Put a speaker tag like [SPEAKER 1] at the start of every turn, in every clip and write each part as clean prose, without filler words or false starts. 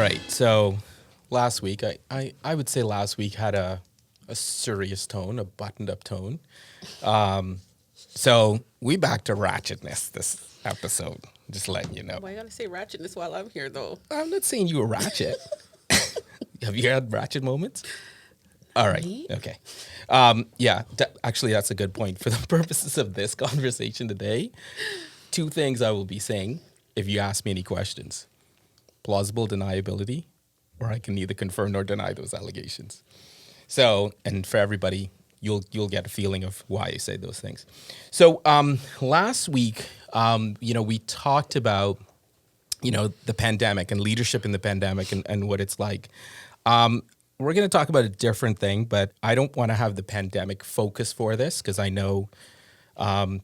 [SPEAKER 1] right. So last week, I would say last week had a serious tone, a buttoned up tone. So we back to ratchetness this episode. Just letting you know.
[SPEAKER 2] Why you gotta say ratchetness while I'm here, though?
[SPEAKER 1] I'm not saying you were ratchet. Have you had ratchet moments? All right.
[SPEAKER 2] Me?
[SPEAKER 1] Okay. Yeah. Actually, that's a good point. For the purposes of this conversation today, two things I will be saying if you ask me any questions: plausible deniability, or I can neither confirm nor deny those allegations. So, and for everybody, you'll get a feeling of why I say those things. So, last week, we talked about the pandemic and leadership in the pandemic and what it's like. We're going to talk about a different thing, but I don't want to have the pandemic focus for this because I know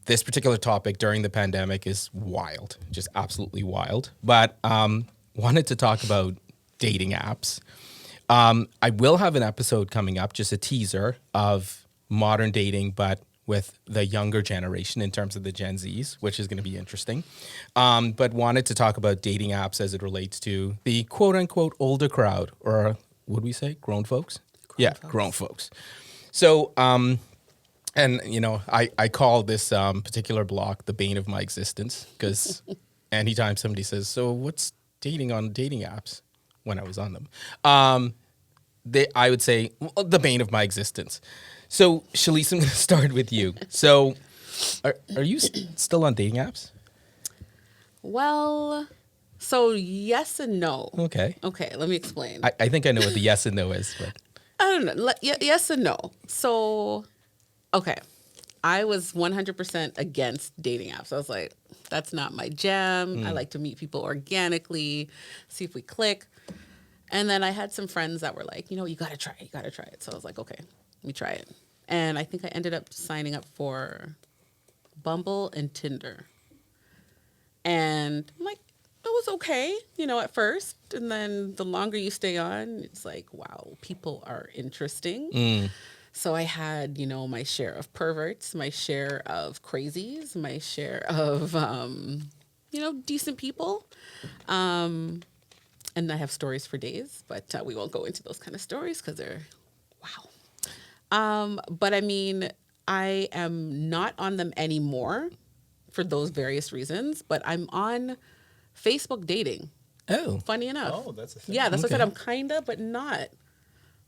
[SPEAKER 1] this particular topic during the pandemic is wild, just absolutely wild. But wanted to talk about dating apps. I will have an episode coming up, just a teaser of modern dating, but with the younger generation in terms of the Gen Zs, which is going to be interesting. But wanted to talk about dating apps as it relates to the quote unquote older crowd, or would we say grown folks? Grown folks. So, I call this particular block the bane of my existence because anytime somebody says, "So what's dating on dating apps?" when I was on them, I would say the bane of my existence. So, Shalise, I'm going to start with you. So, are you still on dating apps?
[SPEAKER 2] Well, so yes and no.
[SPEAKER 1] Okay.
[SPEAKER 2] Okay, let me explain.
[SPEAKER 1] I think I know what the yes and no is. But.
[SPEAKER 2] I don't know. Yes and no. So, okay. I was 100% against dating apps. I was like, that's not my jam. I like to meet people organically, see if we click. And then I had some friends that were like, you got to try it. You got to try it. So I was like, okay, let me try it. And I think I ended up signing up for Bumble and Tinder. And I'm like, it was okay, at first. And then the longer you stay on, it's like, wow, people are interesting. So I had, my share of perverts, my share of crazies, my share of, decent people. And I have stories for days, but we won't go into those kind of stories because they're, wow. But I mean, I am not on them anymore for those various reasons, but I'm on Facebook dating.
[SPEAKER 1] Oh.
[SPEAKER 2] Funny enough.
[SPEAKER 3] Oh, that's a thing.
[SPEAKER 2] Yeah, that's what I said.
[SPEAKER 1] Okay.
[SPEAKER 2] I'm kinda, but not.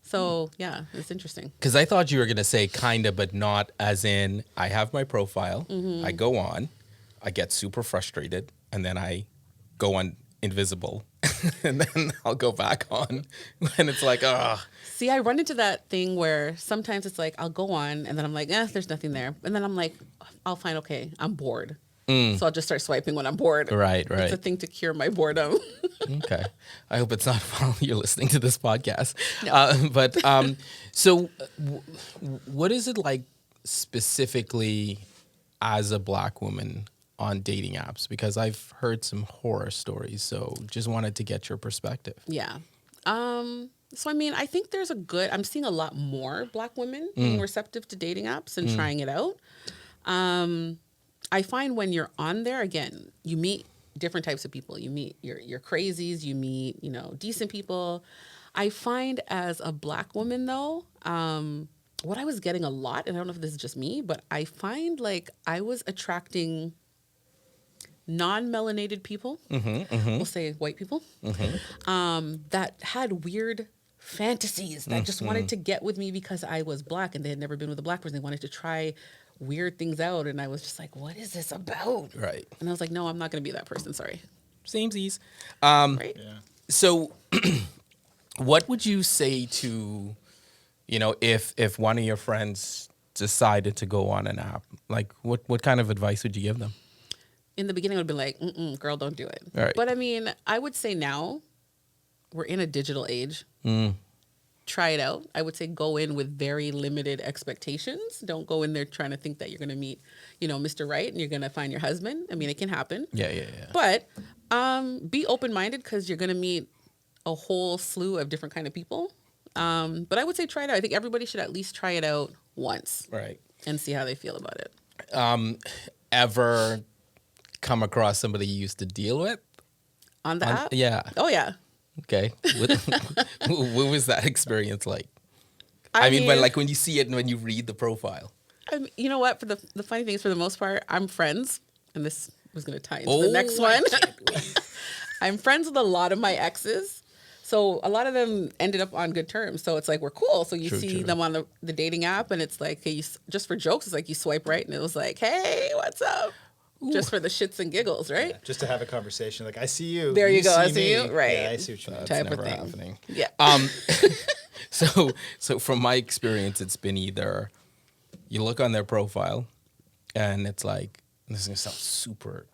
[SPEAKER 2] So yeah, it's interesting.
[SPEAKER 1] Because I thought you were going to say kinda, but not, as in I have my profile, I go on, I get super frustrated, and then I go on invisible, and then I'll go back on, and it's like, ah.
[SPEAKER 2] See, I run into that thing where sometimes it's like I'll go on, and then I'm like, there's nothing there, and then I'm like, I'll find, okay, I'm bored. So I'll just start swiping when I'm bored.
[SPEAKER 1] Right.
[SPEAKER 2] It's a thing to cure my boredom.
[SPEAKER 1] Okay. I hope it's not while you're listening to this podcast.
[SPEAKER 2] No.
[SPEAKER 1] So what is it like specifically as a Black woman on dating apps? Because I've heard some horror stories, so just wanted to get your perspective.
[SPEAKER 2] Yeah. So, I mean, I think I'm seeing a lot more Black women being receptive to dating apps and trying it out. I find when you're on there, again, you meet different types of people. You meet your crazies, you meet, decent people. I find as a Black woman, though, what I was getting a lot, and I don't know if this is just me, but I find like I was attracting non-melanated people, we'll say white people, that had weird fantasies that just wanted to get with me because I was Black and they had never been with a Black person. They wanted to try weird things out, and I was just like, what is this about?
[SPEAKER 1] Right.
[SPEAKER 2] And I was like, no, I'm not going to be that person. Sorry.
[SPEAKER 1] Samesies.
[SPEAKER 2] Right?
[SPEAKER 3] Yeah.
[SPEAKER 1] So what would you say to, if one of your friends decided to go on an app, like what kind of advice would you give them?
[SPEAKER 2] In the beginning, I would be like, girl, don't do it.
[SPEAKER 1] Right.
[SPEAKER 2] But I mean, I would say now we're in a digital age. Try it out. I would say go in with very limited expectations. Don't go in there trying to think that you're going to meet, Mr. Right and you're going to find your husband. I mean, it can happen.
[SPEAKER 1] Yeah.
[SPEAKER 2] But be open-minded because you're going to meet a whole slew of different kind of people. But I would say try it out. I think everybody should at least try it out once.
[SPEAKER 1] Right.
[SPEAKER 2] And see how they feel about it.
[SPEAKER 1] Ever come across somebody you used to deal with?
[SPEAKER 2] On the app?
[SPEAKER 1] Yeah.
[SPEAKER 2] Oh, yeah.
[SPEAKER 1] Okay. What was that experience like? I mean, when you see it and when you read the profile.
[SPEAKER 2] You know what? For the funny thing is, for the most part, I'm friends, and this was going to tie into the
[SPEAKER 1] Oh,
[SPEAKER 2] next
[SPEAKER 1] I
[SPEAKER 2] one.
[SPEAKER 1] can't wait.
[SPEAKER 2] I'm friends with a lot of my exes. So a lot of them ended up on good terms. So it's like, we're cool. So you
[SPEAKER 1] True,
[SPEAKER 2] see
[SPEAKER 1] true.
[SPEAKER 2] them on the dating app, and it's like, hey, just for jokes, it's like you swipe right, and it was like, hey, what's up? Just for the shits and giggles, right?
[SPEAKER 3] Yeah, just to have a conversation. Like, I see you.
[SPEAKER 2] There you go. I
[SPEAKER 3] see
[SPEAKER 2] see
[SPEAKER 3] me.
[SPEAKER 2] you. Right.
[SPEAKER 3] Yeah, I see what you mean.
[SPEAKER 1] That's
[SPEAKER 2] Type of
[SPEAKER 1] never
[SPEAKER 2] thing.
[SPEAKER 1] happening.
[SPEAKER 2] Yeah.
[SPEAKER 1] So from my experience, it's been either you look on their profile and it's like, this is gonna sound super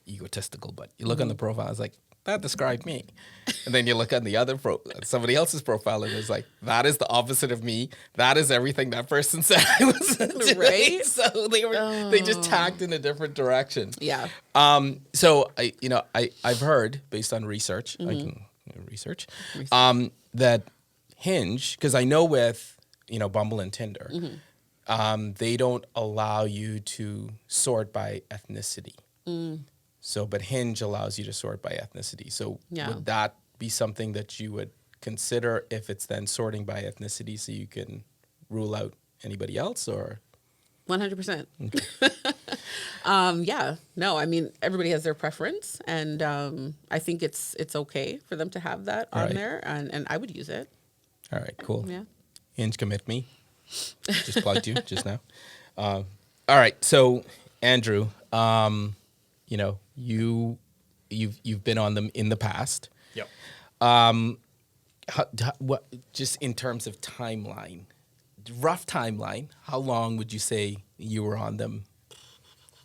[SPEAKER 1] egotistical, but you look on the profile, it's like, that described me. And then you look on the other somebody else's profile, and it's like, that is the opposite of me. That is everything that person said I was doing.
[SPEAKER 2] Right?
[SPEAKER 1] So they just tacked in a different direction.
[SPEAKER 2] Yeah.
[SPEAKER 1] So I've heard, based on research, I can research, that Hinge, because I know with Bumble and Tinder, they don't allow you to sort by ethnicity. So, but Hinge allows you to sort by ethnicity. So, would that be something that you would consider if it's then sorting by ethnicity, so you can rule out anybody else, or?
[SPEAKER 2] 100%. Yeah. No, I mean, everybody has their preference, and I think it's okay for them to have that on
[SPEAKER 1] Right.
[SPEAKER 2] there, and I would use it.
[SPEAKER 1] All right, cool.
[SPEAKER 2] Yeah.
[SPEAKER 1] Hinge, commit me. Just plugged you just now. All right, so Andrew, you've been on them in the past.
[SPEAKER 3] Yep.
[SPEAKER 1] What, just in terms of timeline, rough timeline, how long would you say you were on them?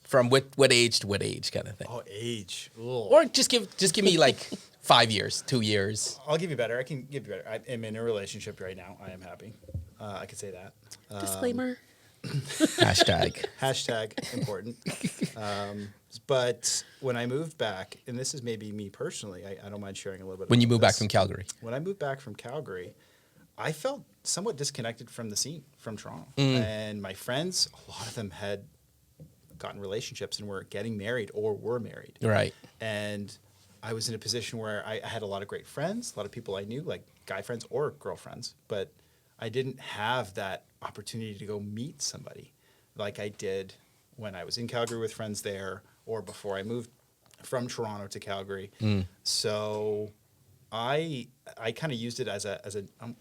[SPEAKER 1] From what age to what age, kind of thing?
[SPEAKER 3] Oh, age. Ugh.
[SPEAKER 1] Or just give me like 5 years, 2 years.
[SPEAKER 3] I'll give you better. I can give you better. I am in a relationship right now. I am happy. I could say that.
[SPEAKER 2] Disclaimer.
[SPEAKER 3] Hashtag important. But when I moved back, and this is maybe me personally, I don't mind sharing a little bit.
[SPEAKER 1] When you
[SPEAKER 3] about
[SPEAKER 1] moved back
[SPEAKER 3] this.
[SPEAKER 1] from Calgary.
[SPEAKER 3] When I moved back from Calgary, I felt somewhat disconnected from the scene, from Toronto. And my friends, a lot of them had gotten relationships and were getting married or were married.
[SPEAKER 1] Right.
[SPEAKER 3] And I was in a position where I had a lot of great friends, a lot of people I knew, like guy friends or girlfriends, but I didn't have that opportunity to go meet somebody like I did when I was in Calgary with friends there, or before I moved from Toronto to Calgary. So I kind of used it as a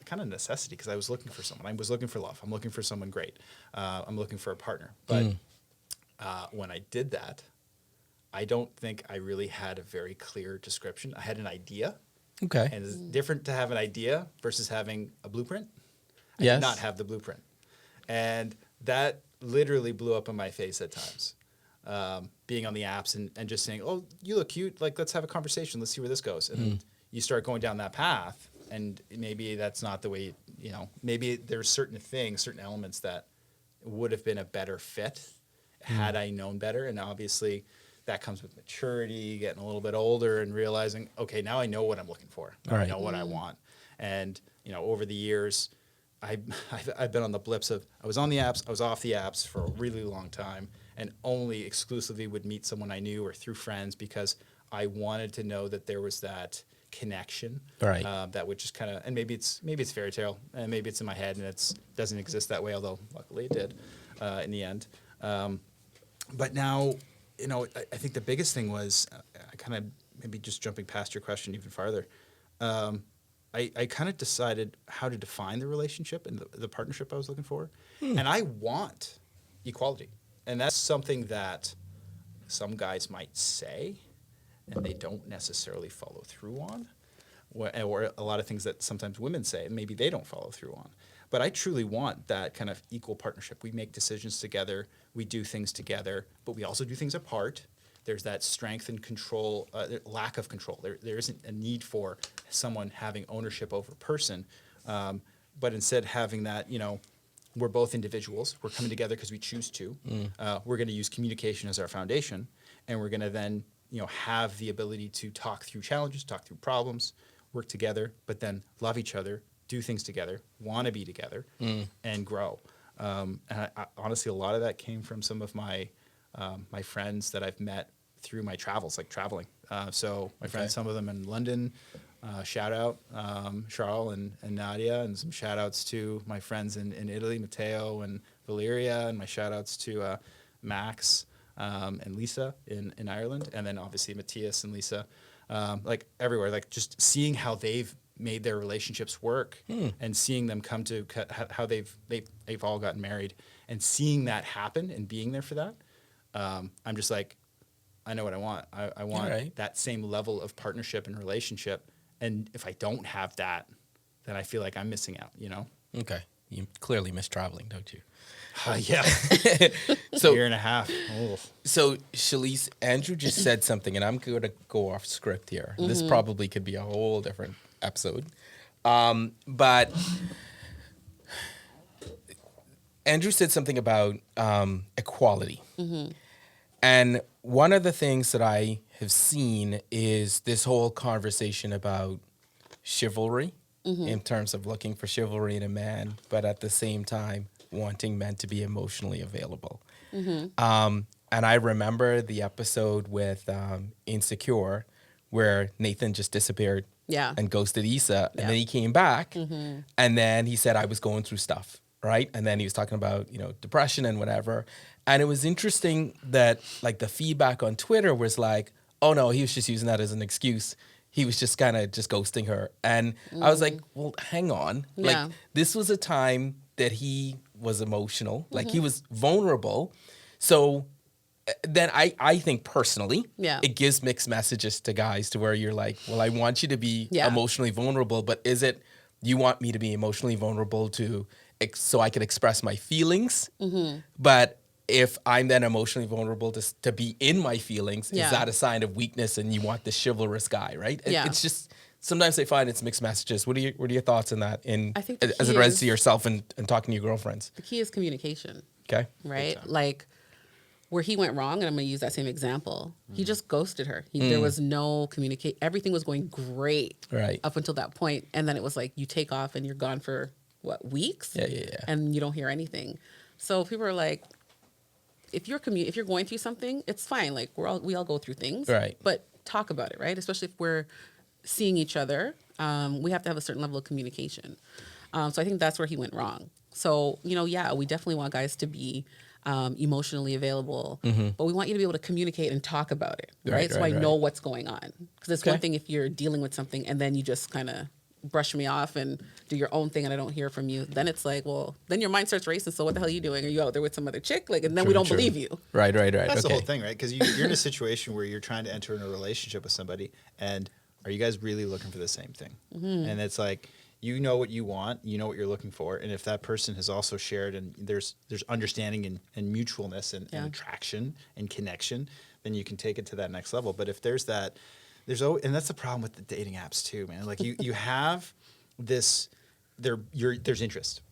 [SPEAKER 3] kind of necessity, because I was looking for someone. I was looking for love. I'm looking for someone great. I'm looking for a partner. But when I did that, I don't think I really had a very clear description. I had an idea.
[SPEAKER 1] Okay.
[SPEAKER 3] And it's different to have an idea versus having a blueprint. I
[SPEAKER 1] Yes.
[SPEAKER 3] did not have the blueprint. And that literally blew up in my face at times. Being on the apps and just saying, oh, you look cute. Like, let's have a conversation. Let's see where this goes. And you start going down that path, and maybe that's not the way, maybe there's certain things, certain elements that would have been a better fit had I known better. And obviously that comes with maturity, getting a little bit older and realizing, okay, now I know what I'm looking for. Now I know what I want. And, over the years, I've been on the blips of, I was on the apps, I was off the apps for a really long time, and only exclusively would meet someone I knew or through friends, because I wanted to know that there was that connection.
[SPEAKER 1] Right.
[SPEAKER 3] That would just kind of, and maybe it's fairy tale, and maybe it's in my head and it doesn't exist that way, although luckily it did in the end. But now, I think the biggest thing was, I kind of, maybe just jumping past your question even farther, I kind of decided how to define the relationship and the partnership I was looking for. And I want equality. And that's something that some guys might say and they don't necessarily follow through on, or a lot of things that sometimes women say and maybe they don't follow through on. But I truly want that kind of equal partnership. We make decisions together, we do things together, but we also do things apart. There's that strength and control, lack of control. There isn't a need for someone having ownership over a person, but instead having that, we're both individuals. We're coming together because we choose to. We're going to use communication as our foundation, and we're going to then, have the ability to talk through challenges, talk through problems, work together, but then love each other, do things together, want to be together, and grow. And I, honestly, a lot of that came from some of my my friends that I've met through my travels, like traveling. So my friends, some of them in London, shout out Charles and Nadia, and some shout outs to my friends in Italy, Matteo and Valeria, and my shout outs to Max and Lisa in Ireland, and then obviously Matthias and Lisa, like everywhere, like just seeing how they've made their relationships work and seeing them come to how they've all gotten married and seeing that happen and being there for that. I'm just like, I know what I want. I want that same level of partnership and relationship. And if I don't have that, then I feel like I'm missing out, you know?
[SPEAKER 1] Okay. You clearly miss traveling, don't you?
[SPEAKER 3] Yeah.
[SPEAKER 1] So,
[SPEAKER 3] year and a half. Oh.
[SPEAKER 1] So, Shalise, Andrew just said something, and I'm going to go off script here. This probably could be a whole different episode. But Andrew said something about equality. And one of the things that I have seen is this whole conversation about chivalry in terms of looking for chivalry in a man, but at the same time wanting men to be emotionally available. And I remember the episode with Insecure where Nathan just disappeared and ghosted Issa. And then he came back and then he said, I was going through stuff, right? And then he was talking about, you know, depression and whatever. And it was interesting that like the feedback on Twitter was like, oh no, he was just using that as an excuse. He was just kind of just ghosting her. And I was like, well, hang on. Like this was a time that he was emotional, like he was vulnerable. So then I think personally, it gives mixed messages to guys to where you're like, well, I want you to be emotionally vulnerable, but is it, you want me to be emotionally vulnerable so I can express my feelings? But if I'm then emotionally vulnerable to be in my feelings, is that a sign of weakness and you want the chivalrous guy, right? It's just, sometimes I find it's mixed messages. What are your thoughts on that
[SPEAKER 2] I think
[SPEAKER 1] as it relates to yourself and talking to your girlfriends?
[SPEAKER 2] The key is communication.
[SPEAKER 1] Okay.
[SPEAKER 2] Right? Like where he went wrong, and I'm going to use that same example, he just ghosted her. There was no communicate. Everything was going great up until that point. And then it was like you take off and you're gone for, what, weeks?
[SPEAKER 1] Yeah.
[SPEAKER 2] And you don't hear anything. So people are like, if you're going through something, it's fine. Like we all go through things. Right. But talk about it, right? Especially if we're seeing each other. We have to have a certain level of communication. So I think that's where he went wrong. So, you know, we definitely want guys to be emotionally available, but we want you to be able to communicate and talk about it, right? So I know what's going on. Because it's one thing if you're dealing with something and then you just kind of brush me off and do your own thing and I don't hear from you. Then it's like, well, then your mind starts racing. So what the hell are you doing? Are you out there with some other chick? Like, and then we don't believe you.
[SPEAKER 1] Right.
[SPEAKER 3] That's the whole thing, right? Because you're in a situation where you're trying to enter in a relationship with somebody, and are you guys really looking for the same thing? And it's like, you know what you want, you know what you're looking for, and if that person has also shared and there's understanding and mutualness and attraction and connection, then you can take it to that next level. But if there's that, and that's the problem with the dating apps too, man. Like you have this, there's interest.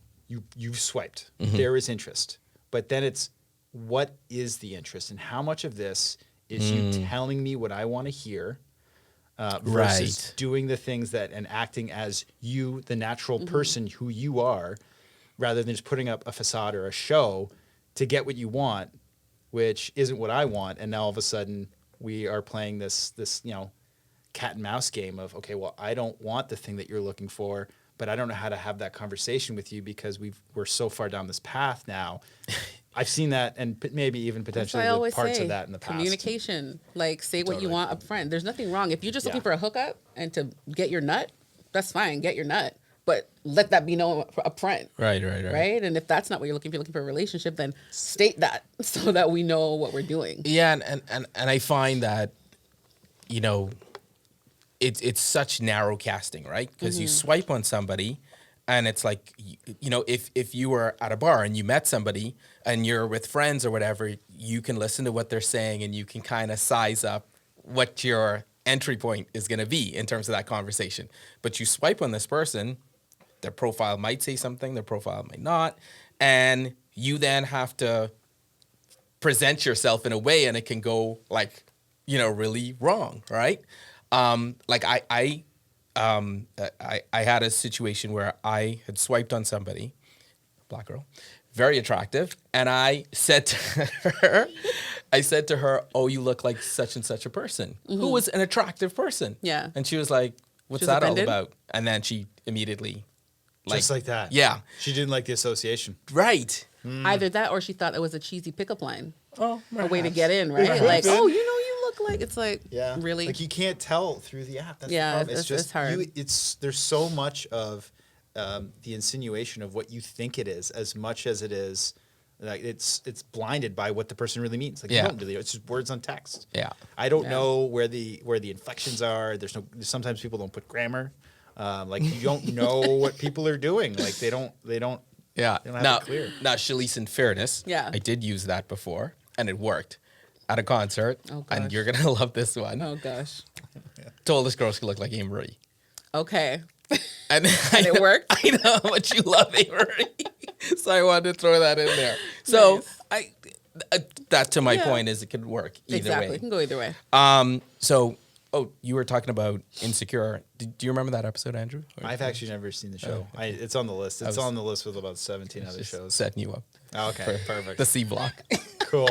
[SPEAKER 3] You've swiped. There is interest, but then it's what is the interest, and how much of this is you telling me what I want to hear. Versus doing the things that and acting as you, the natural person who you are, rather than just putting up a facade or a show to get what you want, which isn't what I want. And now all of a sudden we are playing this cat and mouse game of, okay, well, I don't want the thing that you're looking for, but I don't know how to have that conversation with you because we're so far down this path now. I've seen that, and maybe even potentially with parts of that in the past.
[SPEAKER 2] Communication, like say what you want up front. There's nothing wrong. If you're just looking for a hookup and to get your nut, that's fine. Get your nut, but let that be known up front. Right. And if that's not what you're looking for a relationship, then state that so that we know what we're doing.
[SPEAKER 1] Yeah, and I find that, you know, it's such narrow casting, right? Because you swipe on somebody. And it's like, you know, if you were at a bar and you met somebody and you're with friends or whatever, you can listen to what they're saying and you can kind of size up what your entry point is going to be in terms of that conversation. But you swipe on this person, their profile might say something, their profile might not. And you then have to present yourself in a way and it can go like, you know, really wrong, right? Like I had a situation where I had swiped on somebody, black girl, very attractive, and I said to her, "Oh, you look like such and such a person," who was an attractive person.
[SPEAKER 2] Yeah.
[SPEAKER 1] And she was like, what's
[SPEAKER 2] was
[SPEAKER 1] that all
[SPEAKER 2] offended?
[SPEAKER 1] about? And then she immediately,
[SPEAKER 3] Just like that.
[SPEAKER 1] Yeah.
[SPEAKER 3] She didn't like the association.
[SPEAKER 1] Right.
[SPEAKER 2] Either that or she thought it was a cheesy pickup line.
[SPEAKER 1] Oh,
[SPEAKER 2] A way to get in, right?
[SPEAKER 3] Perhaps.
[SPEAKER 2] Like, oh, you know, you look like, it's like,
[SPEAKER 3] Yeah.
[SPEAKER 2] really?
[SPEAKER 3] Like you can't tell through the app. That's
[SPEAKER 2] Yeah,
[SPEAKER 3] the problem.
[SPEAKER 2] it's
[SPEAKER 3] just
[SPEAKER 2] hard.
[SPEAKER 3] there's so much of the insinuation of what you think it is, as much as it is. Like it's blinded by what the person really means. Like
[SPEAKER 1] Yeah.
[SPEAKER 3] you don't really. It's just words on text.
[SPEAKER 1] Yeah.
[SPEAKER 3] I don't
[SPEAKER 2] Yeah.
[SPEAKER 3] know where the inflections are. Sometimes people don't put grammar. Like you don't know what people are doing. Like they don't.
[SPEAKER 1] Yeah.
[SPEAKER 3] They don't have
[SPEAKER 1] Now,
[SPEAKER 3] it clear.
[SPEAKER 1] Shalice, in fairness,
[SPEAKER 2] Yeah.
[SPEAKER 1] I did use that before, and it worked at a concert.
[SPEAKER 2] Oh,
[SPEAKER 1] and
[SPEAKER 2] gosh.
[SPEAKER 1] you're gonna love this one.
[SPEAKER 2] Oh, gosh.
[SPEAKER 1] Told this girl she looked like Amory.
[SPEAKER 2] Okay.
[SPEAKER 1] And
[SPEAKER 2] it worked?
[SPEAKER 1] I know how much you love Amory, so I wanted to throw that in there. So
[SPEAKER 2] Nice.
[SPEAKER 1] that to my
[SPEAKER 2] Yeah.
[SPEAKER 1] point is it could work either
[SPEAKER 2] Exactly.
[SPEAKER 1] way.
[SPEAKER 2] It can go either way.
[SPEAKER 1] So, you were talking about Insecure. Do you remember that episode, Andrew? Or-
[SPEAKER 3] I've actually never seen the show. It's on the list. It's on the list with about 17 other
[SPEAKER 1] just
[SPEAKER 3] shows.
[SPEAKER 1] setting you up.
[SPEAKER 3] Oh, okay, perfect.
[SPEAKER 1] The C block.
[SPEAKER 3] Cool.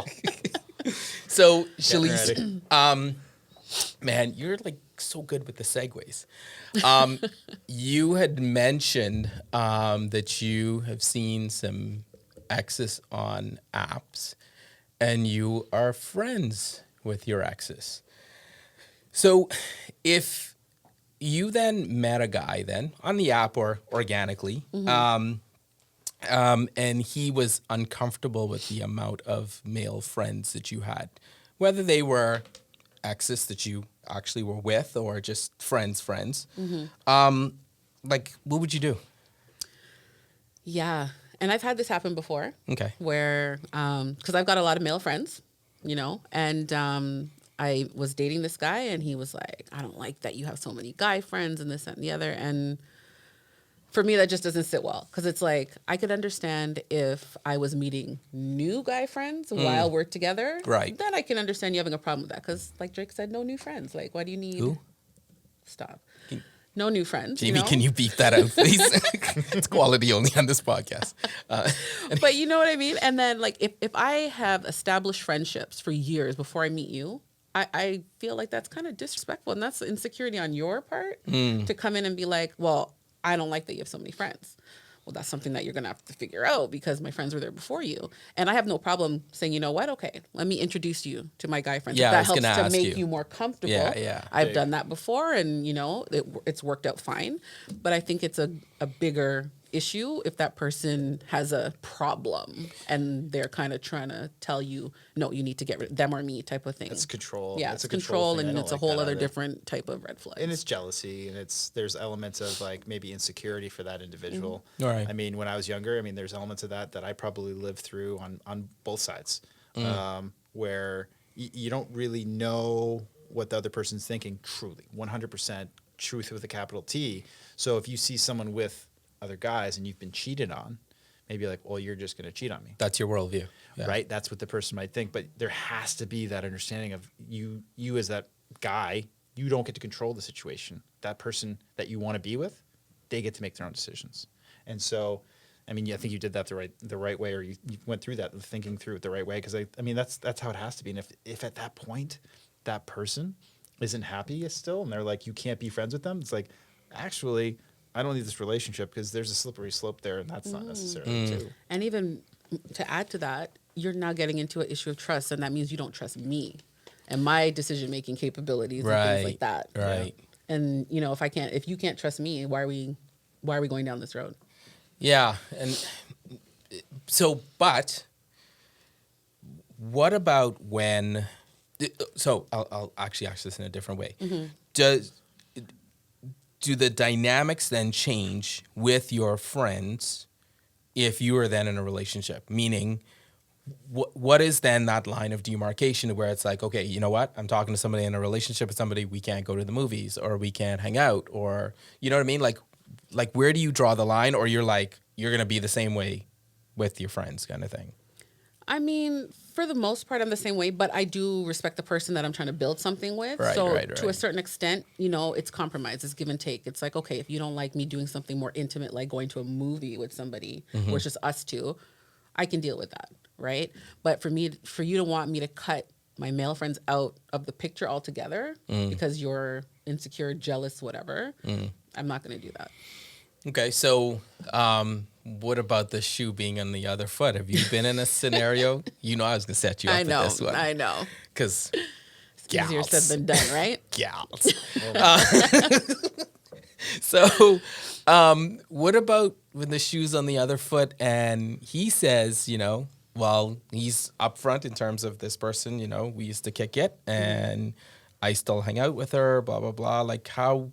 [SPEAKER 1] So,
[SPEAKER 3] Getting
[SPEAKER 1] Shalice, man, you're like so good with the segues. You had mentioned that you have seen some exes on apps, and you are friends with your exes. So, if you then met a guy then on the app or organically, and he was uncomfortable with the amount of male friends that you had, whether they were exes that you actually were with or just friends, like, what would you do?
[SPEAKER 2] Yeah. And I've had this happen before.
[SPEAKER 1] Okay.
[SPEAKER 2] Where, because I've got a lot of male friends, you know, and I was dating this guy and he was like, I don't like that you have so many guy friends and this, that, and the other. And for me, that just doesn't sit well because it's like I could understand if I was meeting new guy friends while we're together.
[SPEAKER 1] Right.
[SPEAKER 2] Then I can understand you having a problem with that because, like Drake said, no new friends. Like, why do you need?
[SPEAKER 1] Who?
[SPEAKER 2] Stop. No new friends.
[SPEAKER 1] Jamie,
[SPEAKER 2] know?
[SPEAKER 1] can you beep that out, please? It's quality only on this podcast.
[SPEAKER 2] But you know what I mean? And then, like, if I have established friendships for years before I meet you, I feel like that's kind of disrespectful. And that's insecurity on your part to come in and be like, well, I don't like that you have so many friends. Well, that's something that you're going to have to figure out because my friends were there before you. And I have no problem saying, you know what? Okay, let me introduce you to my guy friends.
[SPEAKER 1] Yeah,
[SPEAKER 2] If
[SPEAKER 1] I
[SPEAKER 2] that
[SPEAKER 1] was
[SPEAKER 2] helps
[SPEAKER 1] gonna
[SPEAKER 2] to
[SPEAKER 1] ask
[SPEAKER 2] make
[SPEAKER 1] you.
[SPEAKER 2] you more comfortable.
[SPEAKER 1] Yeah.
[SPEAKER 2] I've
[SPEAKER 3] Big.
[SPEAKER 2] done that before and, you know, it's worked out fine. But I think it's a bigger issue if that person has a problem and they're kind of trying to tell you, no, you need to get rid of them or me type of thing.
[SPEAKER 3] It's control.
[SPEAKER 2] Yeah,
[SPEAKER 3] It's
[SPEAKER 2] it's
[SPEAKER 3] a control
[SPEAKER 2] control
[SPEAKER 3] thing. I
[SPEAKER 2] and
[SPEAKER 3] don't
[SPEAKER 2] it's a
[SPEAKER 3] like
[SPEAKER 2] whole
[SPEAKER 3] that
[SPEAKER 2] other
[SPEAKER 3] either.
[SPEAKER 2] different type of red flag.
[SPEAKER 3] And it's jealousy, and there's elements of like maybe insecurity for that individual.
[SPEAKER 1] All right.
[SPEAKER 3] I mean, when I was younger, I mean, there's elements of that I probably lived through on both sides, where you don't really know what the other person's thinking. Truly, 100% truth with a capital T. So if you see someone with other guys and you've been cheated on, maybe you're like, well, you're just going to cheat on me.
[SPEAKER 1] That's your worldview. Yeah.
[SPEAKER 3] Right? That's what the person might think. But there has to be that understanding of you as that guy, you don't get to control the situation. That person that you want to be with, they get to make their own decisions. And so, I mean, I think you did that the right way, or you went through that, thinking through it the right way. Because I mean, that's how it has to be. And if at that point that person isn't happy still, and they're like, you can't be friends with them, it's like, actually, I don't need this relationship because there's a slippery slope there, and that's not necessarily true.
[SPEAKER 2] And even to add to that, you're now getting into an issue of trust, and that means you don't trust me and my decision-making capabilities and things like that.
[SPEAKER 1] Right.
[SPEAKER 2] And you know, if you can't trust me, why are we going down this road?
[SPEAKER 1] Yeah, and so, but what about when? So I'll actually ask this in a different way. Do the dynamics then change with your friends if you are then in a relationship? Meaning, what is then that line of demarcation where it's like, okay, you know what? I'm talking to somebody in a relationship with somebody, we can't go to the movies or we can't hang out, or you know what I mean? Like where do you draw the line, or you're like, you're going to be the same way with your friends kind of thing?
[SPEAKER 2] I mean, for the most part, I'm the same way, but I do respect the person that I'm trying to build something with.
[SPEAKER 1] Right,
[SPEAKER 2] so
[SPEAKER 1] right.
[SPEAKER 2] to a certain extent, you know, it's compromise, it's give and take. It's like, okay, if you don't like me doing something more intimate, like going to a movie with somebody, where it's just us two, I can deal with that, right? But for you to want me to cut my male friends out of the picture altogether because you're insecure, jealous, whatever, I'm not going to do that.
[SPEAKER 1] Okay, so what about the shoe being on the other foot? Have you been in a scenario? You know I was going to set you up
[SPEAKER 2] I
[SPEAKER 1] with
[SPEAKER 2] know,
[SPEAKER 1] this one.
[SPEAKER 2] I know.
[SPEAKER 1] Because
[SPEAKER 2] Easier said than done, right?
[SPEAKER 1] gals. So what about when the shoe's on the other foot and he says, well, he's upfront in terms of this person, we used to kick it and I still hang out with her, blah, blah, blah. Like how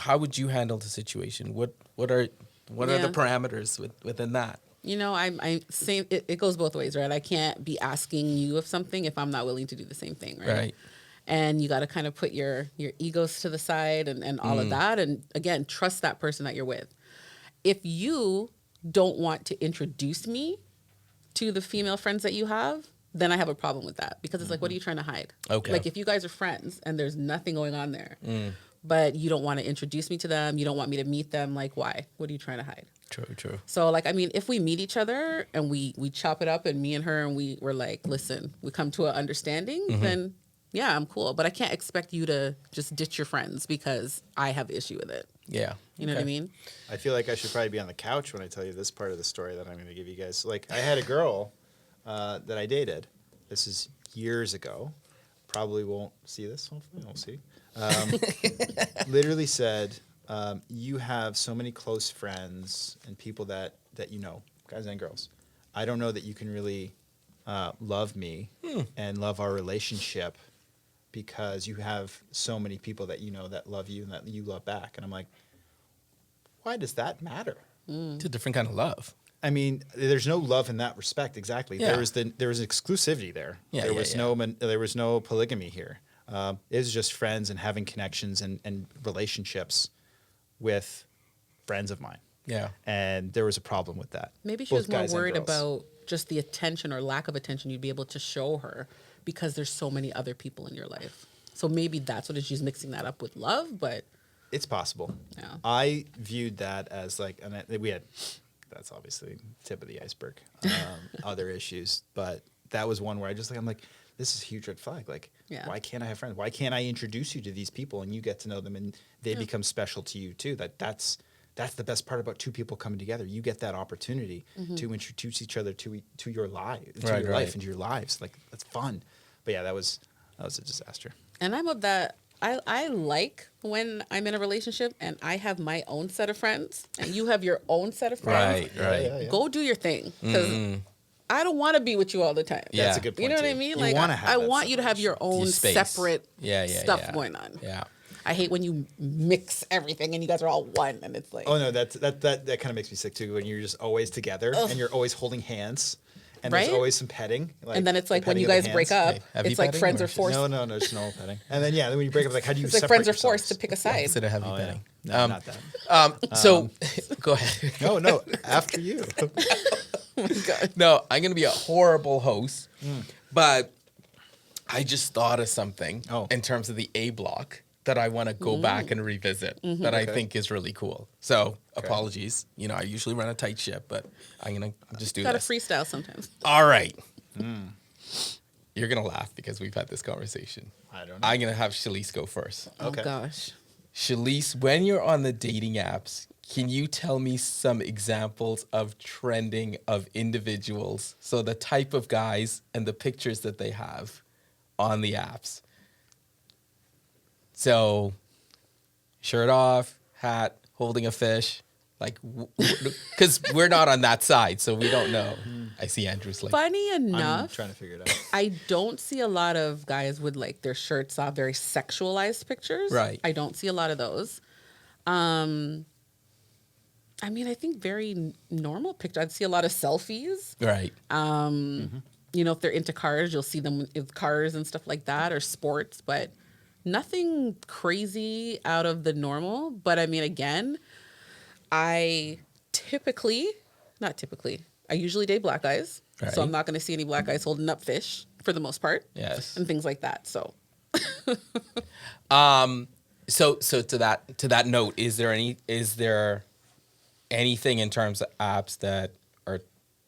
[SPEAKER 1] would you handle the situation? What are the parameters within that?
[SPEAKER 2] I same. It goes both ways, right? I can't be asking you of something if I'm not willing to do the same thing, right?
[SPEAKER 1] Right.
[SPEAKER 2] And you got to kind of put your egos to the side and all of that. And again, trust that person that you're with. If you don't want to introduce me to the female friends that you have, then I have a problem with that because it's like, what are you trying to hide?
[SPEAKER 1] Okay.
[SPEAKER 2] Like if you guys are friends and there's nothing going on there, but you don't want to introduce me to them, you don't want me to meet them, like why? What are you trying to hide?
[SPEAKER 1] True.
[SPEAKER 2] So like, I mean, if we meet each other and we chop it up and me and her and we're like, listen, we come to an understanding, then yeah, I'm cool. But I can't expect you to just ditch your friends because I have issue with it.
[SPEAKER 1] Yeah.
[SPEAKER 2] You know what I mean?
[SPEAKER 4] I feel like I should probably be on the couch when I tell you this part of the story that I'm going to give you guys. Like, I had a girl that I dated. This is years ago. Probably won't see this. Hopefully, won't see. Literally said, you have so many close friends and people that you know, guys and girls. I don't know that you can really love me and love our relationship because you have so many people that you know that love you and that you love back. And I'm like, why does that matter?
[SPEAKER 1] It's a different kind of love.
[SPEAKER 4] I mean, there's no love in that respect. Exactly.
[SPEAKER 1] Yeah.
[SPEAKER 4] There was exclusivity there.
[SPEAKER 1] Yeah,
[SPEAKER 4] there
[SPEAKER 1] yeah,
[SPEAKER 4] was
[SPEAKER 1] yeah.
[SPEAKER 4] there was no polygamy here. It was just friends and having connections and relationships with friends of mine.
[SPEAKER 1] Yeah.
[SPEAKER 4] And there was a problem with that.
[SPEAKER 2] Maybe she
[SPEAKER 4] Both
[SPEAKER 2] was more
[SPEAKER 4] guys and
[SPEAKER 2] worried
[SPEAKER 4] girls.
[SPEAKER 2] about just the attention or lack of attention you'd be able to show her because there's so many other people in your life. So maybe that's what it is. She's mixing that up with love, but
[SPEAKER 4] It's possible.
[SPEAKER 2] Yeah.
[SPEAKER 4] I viewed that as like, that's obviously tip of the iceberg, other issues, but that was one where I'm like, this is a huge red flag. Like,
[SPEAKER 2] Yeah.
[SPEAKER 4] why can't I have friends? Why can't I introduce you to these people and you get to know them and they become special to you too? That's the best part about two people coming together. You get that opportunity to introduce each other to your life, life, into your lives. Like, that's fun. But yeah, that was a disaster.
[SPEAKER 2] and I'm of that. I like when I'm in a relationship and I have my own set of friends and you have your own set of friends.
[SPEAKER 1] Right.
[SPEAKER 4] Yeah.
[SPEAKER 2] Go do your thing because I don't want to be with you all the time.
[SPEAKER 1] Yeah.
[SPEAKER 4] That's a good point.
[SPEAKER 2] You know what I
[SPEAKER 4] too.
[SPEAKER 2] mean?
[SPEAKER 4] You
[SPEAKER 2] Like,
[SPEAKER 4] wanna have
[SPEAKER 2] I
[SPEAKER 4] that
[SPEAKER 2] want you to have your own
[SPEAKER 1] Your space.
[SPEAKER 2] separate
[SPEAKER 1] Yeah,
[SPEAKER 2] stuff
[SPEAKER 1] yeah.
[SPEAKER 2] going on.
[SPEAKER 1] Yeah.
[SPEAKER 2] I hate when you mix everything and you guys are all one and it's like,
[SPEAKER 4] Oh no, that kind of makes me sick too. When you're just always together and you're always holding hands, and
[SPEAKER 2] Right?
[SPEAKER 4] there's always some petting. Like,
[SPEAKER 2] and then it's
[SPEAKER 4] the
[SPEAKER 2] like when
[SPEAKER 4] petting
[SPEAKER 2] you
[SPEAKER 4] of the
[SPEAKER 2] guys break
[SPEAKER 4] hands.
[SPEAKER 2] up,
[SPEAKER 1] heavy
[SPEAKER 2] it's like
[SPEAKER 1] petting
[SPEAKER 2] friends
[SPEAKER 1] or
[SPEAKER 2] are
[SPEAKER 1] just-
[SPEAKER 2] forced.
[SPEAKER 4] No, just no petting. And then then when you break up, like how do you
[SPEAKER 2] It's like
[SPEAKER 4] separate
[SPEAKER 2] friends are
[SPEAKER 4] yourselves?
[SPEAKER 2] forced to pick a side.
[SPEAKER 1] Instead of heavy
[SPEAKER 4] Oh, yeah.
[SPEAKER 1] petting.
[SPEAKER 4] No, not that.
[SPEAKER 1] So go ahead.
[SPEAKER 4] No, after you.
[SPEAKER 2] Oh my God.
[SPEAKER 1] No, I'm gonna be a horrible host, but I just thought of something
[SPEAKER 4] Oh.
[SPEAKER 1] in terms of the A block that I want to go back and revisit that I think is really cool. So apologies, I usually run a tight ship, but I'm gonna just do
[SPEAKER 2] Got to
[SPEAKER 1] this.
[SPEAKER 2] freestyle sometimes.
[SPEAKER 1] All right, you're gonna laugh because we've had this conversation.
[SPEAKER 4] I don't know.
[SPEAKER 1] I'm gonna have Shalise go first.
[SPEAKER 4] Okay.
[SPEAKER 2] Oh gosh.
[SPEAKER 1] Shalise, when you're on the dating apps, can you tell me some examples of trending of individuals? So the type of guys and the pictures that they have on the apps. So shirt off, hat, holding a fish, like, because we're not on that side, so we don't know. I see Andrew's like,
[SPEAKER 2] Funny
[SPEAKER 4] I'm
[SPEAKER 2] enough,
[SPEAKER 4] trying to figure it out.
[SPEAKER 2] I don't see a lot of guys with like their shirts off, very sexualized pictures.
[SPEAKER 1] Right.
[SPEAKER 2] I don't see a lot of those. I mean, I think very normal pictures. I'd see a lot of selfies.
[SPEAKER 1] right.
[SPEAKER 2] If they're into cars, you'll see them with cars and stuff like that or sports, but nothing crazy out of the normal. But I mean, again, I usually date black guys.
[SPEAKER 1] Right.
[SPEAKER 2] So I'm not going to see any black guys holding up fish for the most part.
[SPEAKER 1] Yes.
[SPEAKER 2] And things like that. So
[SPEAKER 1] So to that note, is there anything in terms of apps that are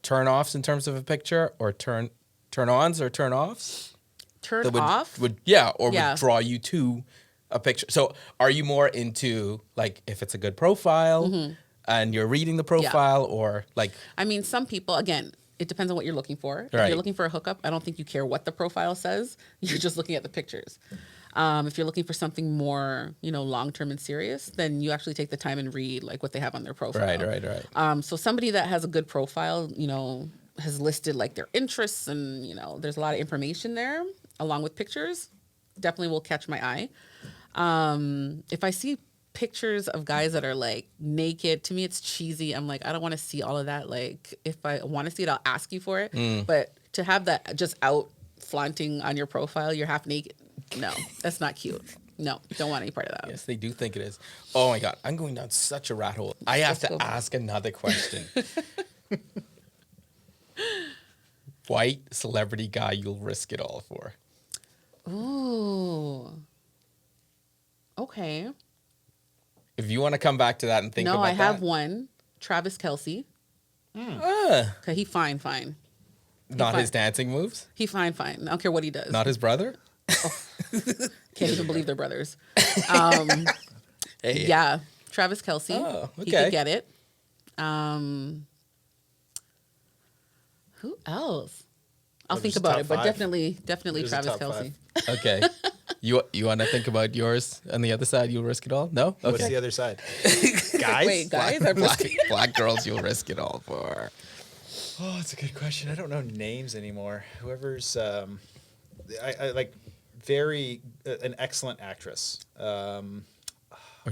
[SPEAKER 1] turn-offs in terms of a picture, or turn-ons or turn-offs?
[SPEAKER 2] turn
[SPEAKER 1] That would,
[SPEAKER 2] off.
[SPEAKER 1] would
[SPEAKER 2] Yeah.
[SPEAKER 1] draw you to a picture. So are you more into like if it's a good profile and you're reading the profile or like
[SPEAKER 2] I mean, some people, again, it depends on what you're looking for. If
[SPEAKER 1] Right.
[SPEAKER 2] you're looking for a hookup, I don't think you care what the profile says. You're just looking at the pictures. If you're looking for something more, long-term and serious, then you actually take the time and read like what they have on their profile.
[SPEAKER 1] right.
[SPEAKER 2] So somebody that has a good profile, has listed like their interests and, there's a lot of information there along with pictures, definitely will catch my eye. If I see pictures of guys that are like naked, to me it's cheesy. I'm like, I don't want to see all of that. Like if I want to see it, I'll ask you for it. But to have that just out flaunting on your profile, you're half naked. No, that's not cute. No, don't want any part of that.
[SPEAKER 1] Yes, they do think it is. Oh my God, I'm going down such a rat hole. I have to
[SPEAKER 2] go.
[SPEAKER 1] ask another question. White celebrity guy you'll risk it all for.
[SPEAKER 2] Ooh. Okay.
[SPEAKER 1] If you want to come back to that and think about
[SPEAKER 2] No, I have
[SPEAKER 1] that.
[SPEAKER 2] one. Travis Kelce.
[SPEAKER 1] Ah,
[SPEAKER 2] Okay, he fine.
[SPEAKER 1] not
[SPEAKER 2] fine.
[SPEAKER 1] his dancing moves?
[SPEAKER 2] He fine. I don't care what he does.
[SPEAKER 1] Not his brother?
[SPEAKER 2] Can't even believe they're brothers.
[SPEAKER 1] Hey.
[SPEAKER 2] Yeah, Travis Kelce.
[SPEAKER 1] Oh,
[SPEAKER 2] He
[SPEAKER 1] okay.
[SPEAKER 2] could get it. Who else? I'll
[SPEAKER 4] Well,
[SPEAKER 2] think
[SPEAKER 4] there's a
[SPEAKER 2] about
[SPEAKER 4] top
[SPEAKER 2] it, but
[SPEAKER 4] five.
[SPEAKER 2] definitely
[SPEAKER 4] There's a
[SPEAKER 2] Travis
[SPEAKER 4] top
[SPEAKER 2] Kelce.
[SPEAKER 1] Okay. You want to think about yours on the other side? You'll risk it all? No?
[SPEAKER 4] What's
[SPEAKER 1] Okay.
[SPEAKER 4] the other side? Guys?
[SPEAKER 2] Wait, guys, are
[SPEAKER 1] Black girls you'll risk it all for.
[SPEAKER 4] Oh, that's a good question. I don't know names anymore. Whoever's, I like an excellent actress.
[SPEAKER 1] Are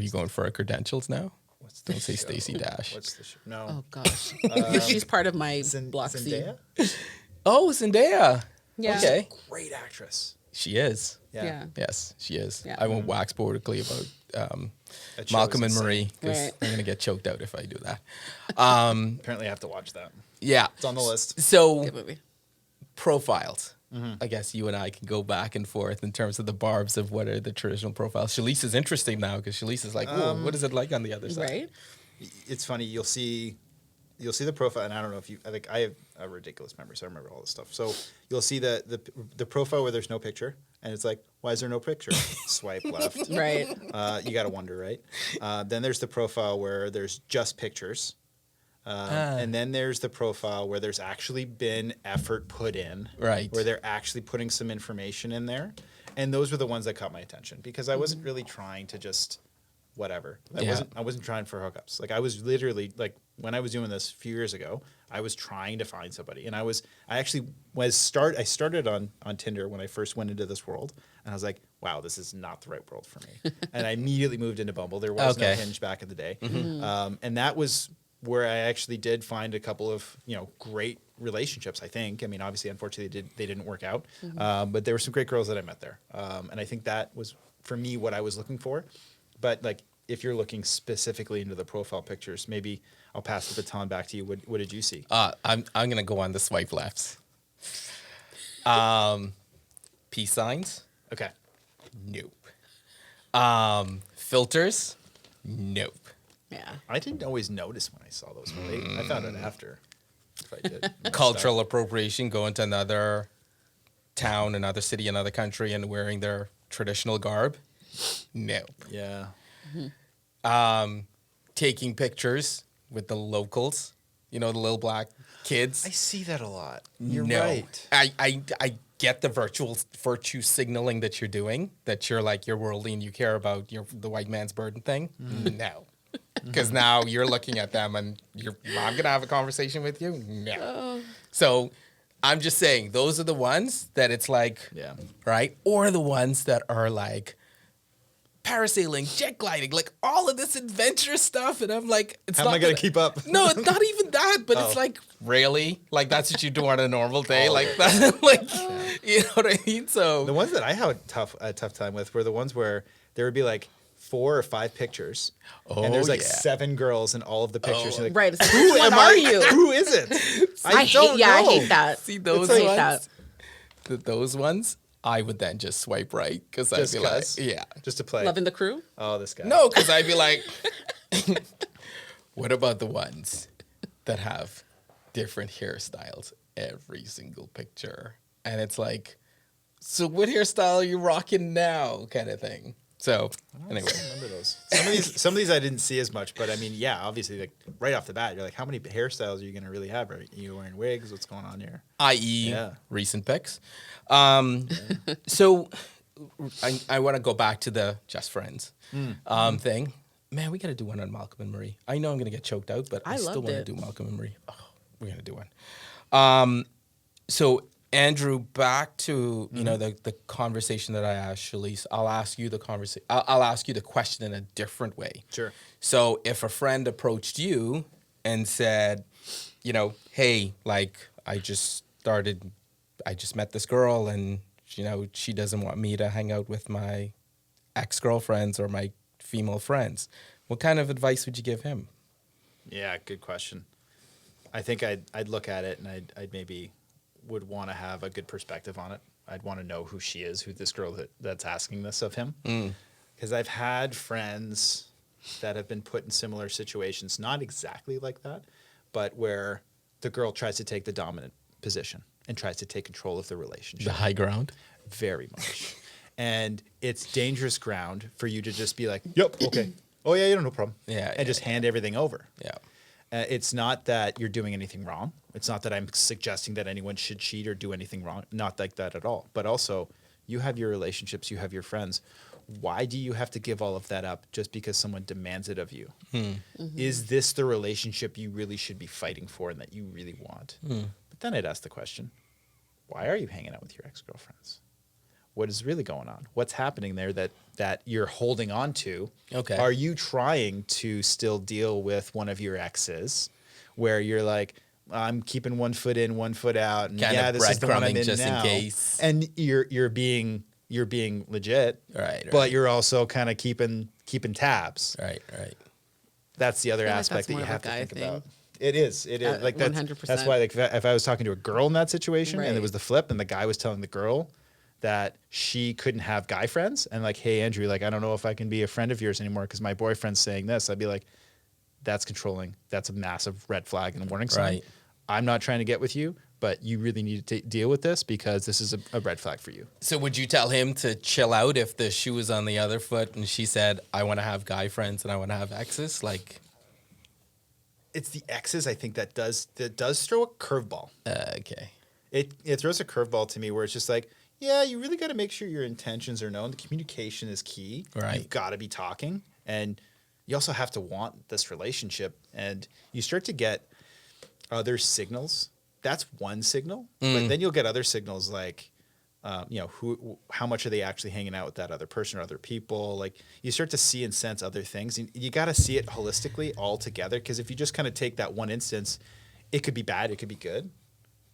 [SPEAKER 1] you going for our credentials now?
[SPEAKER 4] What's the
[SPEAKER 1] Don't say
[SPEAKER 4] show?
[SPEAKER 1] Stacey Dash.
[SPEAKER 4] What's the show? No.
[SPEAKER 2] Oh gosh, she's part of my block C.
[SPEAKER 4] Zendaya?
[SPEAKER 1] Oh, Zendaya.
[SPEAKER 2] Yeah.
[SPEAKER 1] Okay.
[SPEAKER 4] Great actress.
[SPEAKER 1] She is.
[SPEAKER 2] Yeah.
[SPEAKER 1] Yes, she is.
[SPEAKER 2] Yeah.
[SPEAKER 1] I won't wax poetically about
[SPEAKER 4] That show
[SPEAKER 1] Malcolm
[SPEAKER 4] is
[SPEAKER 1] and
[SPEAKER 4] insane.
[SPEAKER 1] Marie because
[SPEAKER 2] Right.
[SPEAKER 1] I'm going to get choked out if I do that.
[SPEAKER 4] Apparently, I have to watch that.
[SPEAKER 1] Yeah.
[SPEAKER 4] It's on the list.
[SPEAKER 1] So,
[SPEAKER 2] Good movie.
[SPEAKER 1] profiles. I guess you and I can go back and forth in terms of the barbs of what are the traditional profiles. Shalice is interesting now because Shalice is like, "Whoa, what is it like on the other side?"
[SPEAKER 2] Right?
[SPEAKER 4] It's funny. You'll see the profile, and I don't know if I think I have a ridiculous memory, so I remember all this stuff. So you'll see the profile where there's no picture, and it's like, why is there no picture? Swipe left.
[SPEAKER 2] Right.
[SPEAKER 4] You got to wonder, right? Then there's the profile where there's just pictures. And then there's the profile where there's actually been effort put in,
[SPEAKER 1] Right.
[SPEAKER 4] Where they're actually putting some information in there, and those were the ones that caught my attention because I wasn't really trying to just whatever. I wasn't trying for hookups. Like I was literally like when I was doing this a few years ago, I was trying to find somebody, and I started on Tinder when I first went into this world, and I was like, wow, this is not the right world for me, and I immediately moved into Bumble. There was no
[SPEAKER 1] Okay.
[SPEAKER 4] Hinge back in the day, and that was where I actually did find a couple of great relationships. I think. I mean, obviously, unfortunately, they didn't work out, but there were some great girls that I met there, and I think that was for me what I was looking for. But like, if you're looking specifically into the profile pictures, maybe I'll pass the baton back to you. What did you see?
[SPEAKER 1] I'm gonna go on the swipe lefts. Peace signs.
[SPEAKER 4] Okay.
[SPEAKER 1] Nope. Filters. Nope.
[SPEAKER 2] Yeah.
[SPEAKER 4] I didn't always notice when I saw those. I found it after. If I did.
[SPEAKER 1] Cultural appropriation, going to another town, another city, another country, and wearing their traditional garb. Nope.
[SPEAKER 4] Yeah.
[SPEAKER 1] Taking pictures with the locals, the little black kids.
[SPEAKER 4] I see that a lot. You're
[SPEAKER 1] No.
[SPEAKER 4] right.
[SPEAKER 1] I get the virtue signaling that you're doing, that you're like you're worldly and you care about the white man's burden thing. No. Because now you're looking at them and I'm gonna have a conversation with you. No. So I'm just saying those are the ones that it's like,
[SPEAKER 4] Yeah.
[SPEAKER 1] right, or the ones that are like parasailing, jet gliding, like all of this adventurous stuff, and I'm like, it's
[SPEAKER 4] How
[SPEAKER 1] not
[SPEAKER 4] am I gonna
[SPEAKER 1] that-
[SPEAKER 4] keep up?
[SPEAKER 1] No, it's not even that, but it's
[SPEAKER 4] Oh.
[SPEAKER 1] like really, like that's what you do on a normal day,
[SPEAKER 4] Oh,
[SPEAKER 1] like
[SPEAKER 4] yeah.
[SPEAKER 1] that, like you know what I mean? So
[SPEAKER 4] The ones that I had a tough time with were the ones where there would be like 4 or 5 pictures, and there's like
[SPEAKER 1] yeah.
[SPEAKER 4] 7 girls in all of the pictures. You're like,
[SPEAKER 2] Right. It's like,
[SPEAKER 4] who
[SPEAKER 2] which one
[SPEAKER 4] am
[SPEAKER 2] are
[SPEAKER 4] I?
[SPEAKER 2] you?
[SPEAKER 4] Who is it?
[SPEAKER 2] I
[SPEAKER 4] don't know.
[SPEAKER 2] hate that.
[SPEAKER 1] see those
[SPEAKER 2] I hate
[SPEAKER 1] ones,
[SPEAKER 2] that.
[SPEAKER 1] those ones, I would then just swipe right because I'd
[SPEAKER 4] Just
[SPEAKER 1] be like,
[SPEAKER 4] 'cause?
[SPEAKER 1] yeah,
[SPEAKER 4] Just to play.
[SPEAKER 2] Loving the crew.
[SPEAKER 4] Oh, this guy.
[SPEAKER 1] no, because I'd be like, what about the ones that have different hairstyles every single picture, and it's like, so what hairstyle are you rocking now, kind of thing. So anyway,
[SPEAKER 4] I remember those. Some of these I didn't see as much, but I mean, yeah, obviously, like right off the bat, you're like, how many hairstyles are you gonna really have? Are you wearing wigs? What's going on here?
[SPEAKER 1] i.e.,
[SPEAKER 4] Yeah.
[SPEAKER 1] recent pics. So I want to go back to the just friends thing. Man, we got to do one on Malcolm and Marie. I know I'm going to get choked out, but I
[SPEAKER 2] I
[SPEAKER 1] still
[SPEAKER 2] loved
[SPEAKER 1] want to
[SPEAKER 2] it.
[SPEAKER 1] do Malcolm and Marie. Oh, we're going to do one. So Andrew, back to the conversation that I asked Shalise. I'll ask you the conversation. I'll ask you the question in a different way.
[SPEAKER 4] Sure.
[SPEAKER 1] So if a friend approached you and said, hey, like I just met this girl and she doesn't want me to hang out with my ex-girlfriends or my female friends, what kind of advice would you give him?
[SPEAKER 4] Yeah, good question. I think I'd look at it and I'd maybe would want to have a good perspective on it. I'd want to know who she is, who this girl that's asking this of him. Because I've had friends that have been put in similar situations, not exactly like that, but where the girl tries to take the dominant position and tries to take control of the relationship.
[SPEAKER 1] The high ground?
[SPEAKER 4] Very much. And it's dangerous ground for you to just be like, yep, okay. Oh, yeah, you don't know, no problem. And just hand everything over.
[SPEAKER 1] Yeah.
[SPEAKER 4] It's not that you're doing anything wrong. It's not that I'm suggesting that anyone should cheat or do anything wrong. Not like that at all. But also, you have your relationships, you have your friends. Why do you have to give all of that up just because someone demands it of you? Is this the relationship you really should be fighting for and that you really want? But then I'd ask the question, why are you hanging out with your ex-girlfriends? What is really going on? What's happening there that you're holding on to?
[SPEAKER 1] Okay.
[SPEAKER 4] Are you trying to still deal with one of your exes where you're like, I'm keeping one foot in, one foot out, and
[SPEAKER 1] Kind of
[SPEAKER 4] this is the one I'm
[SPEAKER 1] breadcrumbing
[SPEAKER 4] in
[SPEAKER 1] just in
[SPEAKER 4] now.
[SPEAKER 1] case.
[SPEAKER 4] And you're being legit,
[SPEAKER 1] Right.
[SPEAKER 4] but you're also kind of keeping tabs.
[SPEAKER 1] Right.
[SPEAKER 4] That's the other
[SPEAKER 2] I feel like
[SPEAKER 4] aspect
[SPEAKER 2] that's
[SPEAKER 4] that
[SPEAKER 2] more
[SPEAKER 4] you
[SPEAKER 2] of a
[SPEAKER 4] have to
[SPEAKER 2] guy
[SPEAKER 4] think
[SPEAKER 2] thing.
[SPEAKER 4] about. It is. Like that's
[SPEAKER 2] 100%.
[SPEAKER 4] That's why like if I was talking to a girl in that situation and
[SPEAKER 2] Right.
[SPEAKER 4] it was the flip and the guy was telling the girl that she couldn't have guy friends and like, hey Andrew, like I don't know if I can be a friend of yours anymore because my boyfriend's saying this. I'd be like, that's controlling. That's a massive red flag and warning sign.
[SPEAKER 1] Right.
[SPEAKER 4] I'm not trying to get with you, but you really need to deal with this because this is a red flag for you.
[SPEAKER 1] So would you tell him to chill out if the shoe was on the other foot and she said, I want to have guy friends and I want to have exes? Like,
[SPEAKER 4] It's the exes, I think, that does throw a curveball.
[SPEAKER 1] okay.
[SPEAKER 4] It throws a curveball to me where it's just like, yeah, you really got to make sure your intentions are known. The communication is key.
[SPEAKER 1] Right.
[SPEAKER 4] You've got to be talking. And you also have to want this relationship. And you start to get other signals. That's one signal. But then you'll get other signals like, how much are they actually hanging out with that other person or other people? Like you start to see and sense other things. And you got to see it holistically all together. Because if you just kind of take that one instance, it could be bad, it could be good.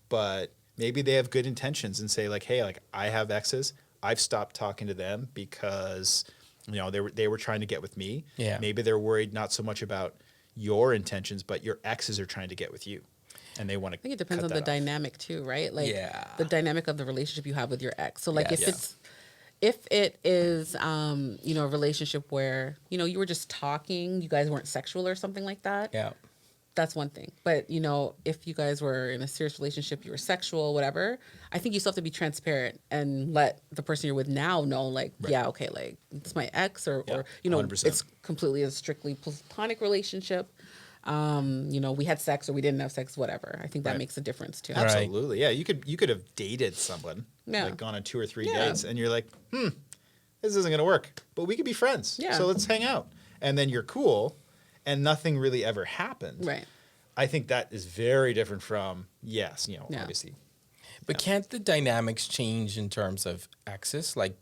[SPEAKER 4] But maybe they have good intentions and say like, hey, like I have exes. I've stopped talking to them because, they were trying to get with me.
[SPEAKER 1] Yeah.
[SPEAKER 4] Maybe they're worried not so much about your intentions, but your exes are trying to get with you. And they want to.
[SPEAKER 2] I think it depends on the dynamic too, right? Like
[SPEAKER 1] Yeah.
[SPEAKER 2] the dynamic of the relationship you have with your ex. So like
[SPEAKER 1] Yes.
[SPEAKER 2] if it is a relationship where, you were just talking, you guys weren't sexual or something like that.
[SPEAKER 1] Yeah.
[SPEAKER 2] That's one thing. But, if you guys were in a serious relationship, you were sexual, whatever, I think you still have to be transparent and let the person you're with now know, like, yeah, okay, like, it's my ex or
[SPEAKER 4] 100%.
[SPEAKER 2] it's completely a strictly platonic relationship. We had sex or we didn't have sex, whatever. I think that
[SPEAKER 4] Right.
[SPEAKER 2] makes a difference too.
[SPEAKER 1] Right.
[SPEAKER 4] Absolutely. Yeah. You could have dated someone,
[SPEAKER 2] Yeah.
[SPEAKER 4] like gone on 2 or 3
[SPEAKER 2] Yeah.
[SPEAKER 4] dates, and you're like, this isn't going to work, but we could be friends.
[SPEAKER 2] Yeah.
[SPEAKER 4] So let's hang out. And then you're cool, and nothing really ever happened.
[SPEAKER 2] Right.
[SPEAKER 4] I think that is very different from, yes,
[SPEAKER 2] Yeah.
[SPEAKER 4] obviously.
[SPEAKER 1] But can't the dynamics change in terms of exes? Like,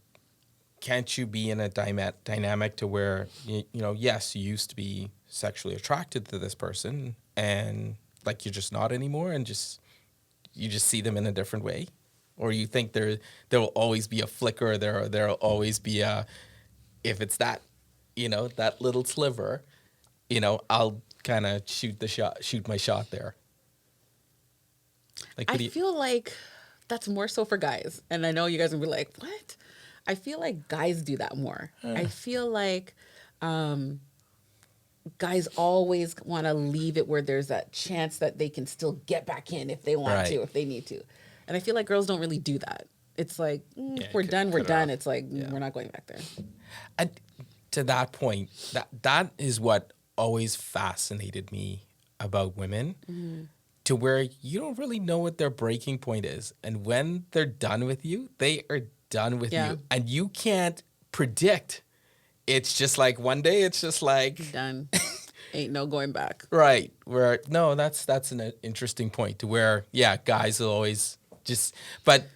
[SPEAKER 1] can't you be in a dynamic to where, yes, you used to be sexually attracted to this person and like you're just not anymore and you just see them in a different way? Or you think there will always be a flicker, there'll always be if it's that, that little sliver, I'll kind of shoot my shot there. Like,
[SPEAKER 2] I feel like that's more so for guys. And I know you guys will be like, what? I feel like guys do that more. I feel like guys always want to leave it where there's that chance that they can still get back in if they want
[SPEAKER 1] Right.
[SPEAKER 2] to, if they need to. And I feel like girls don't really do that. it's like,
[SPEAKER 3] Yeah,
[SPEAKER 2] we're done, we're
[SPEAKER 3] cut it
[SPEAKER 2] done.
[SPEAKER 3] off.
[SPEAKER 2] It's like,
[SPEAKER 3] Yeah.
[SPEAKER 2] we're not going back there.
[SPEAKER 1] And to that point, that is what always fascinated me about women, to where you don't really know what their breaking point is. And when they're done with you, they are done with
[SPEAKER 2] Yeah.
[SPEAKER 1] you. And you can't predict. It's just like one day, it's just like,
[SPEAKER 2] Done. Ain't no going back.
[SPEAKER 1] right. Where, no, that's an interesting point to where, yeah, guys will always just, but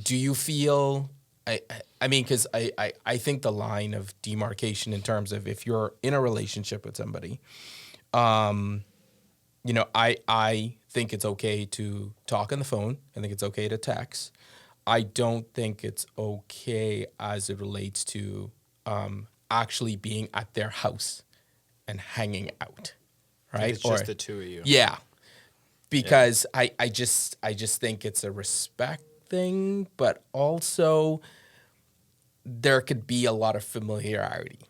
[SPEAKER 1] do you feel, I mean, because I think the line of demarcation in terms of if you're in a relationship with somebody, you know, I think it's okay to talk on the phone. I think it's okay to text. I don't think it's okay as it relates to actually being at their house and hanging out, right?
[SPEAKER 4] It's just the two of you.
[SPEAKER 1] Yeah, because I just think it's a respect thing, but also there could be a lot of familiarity.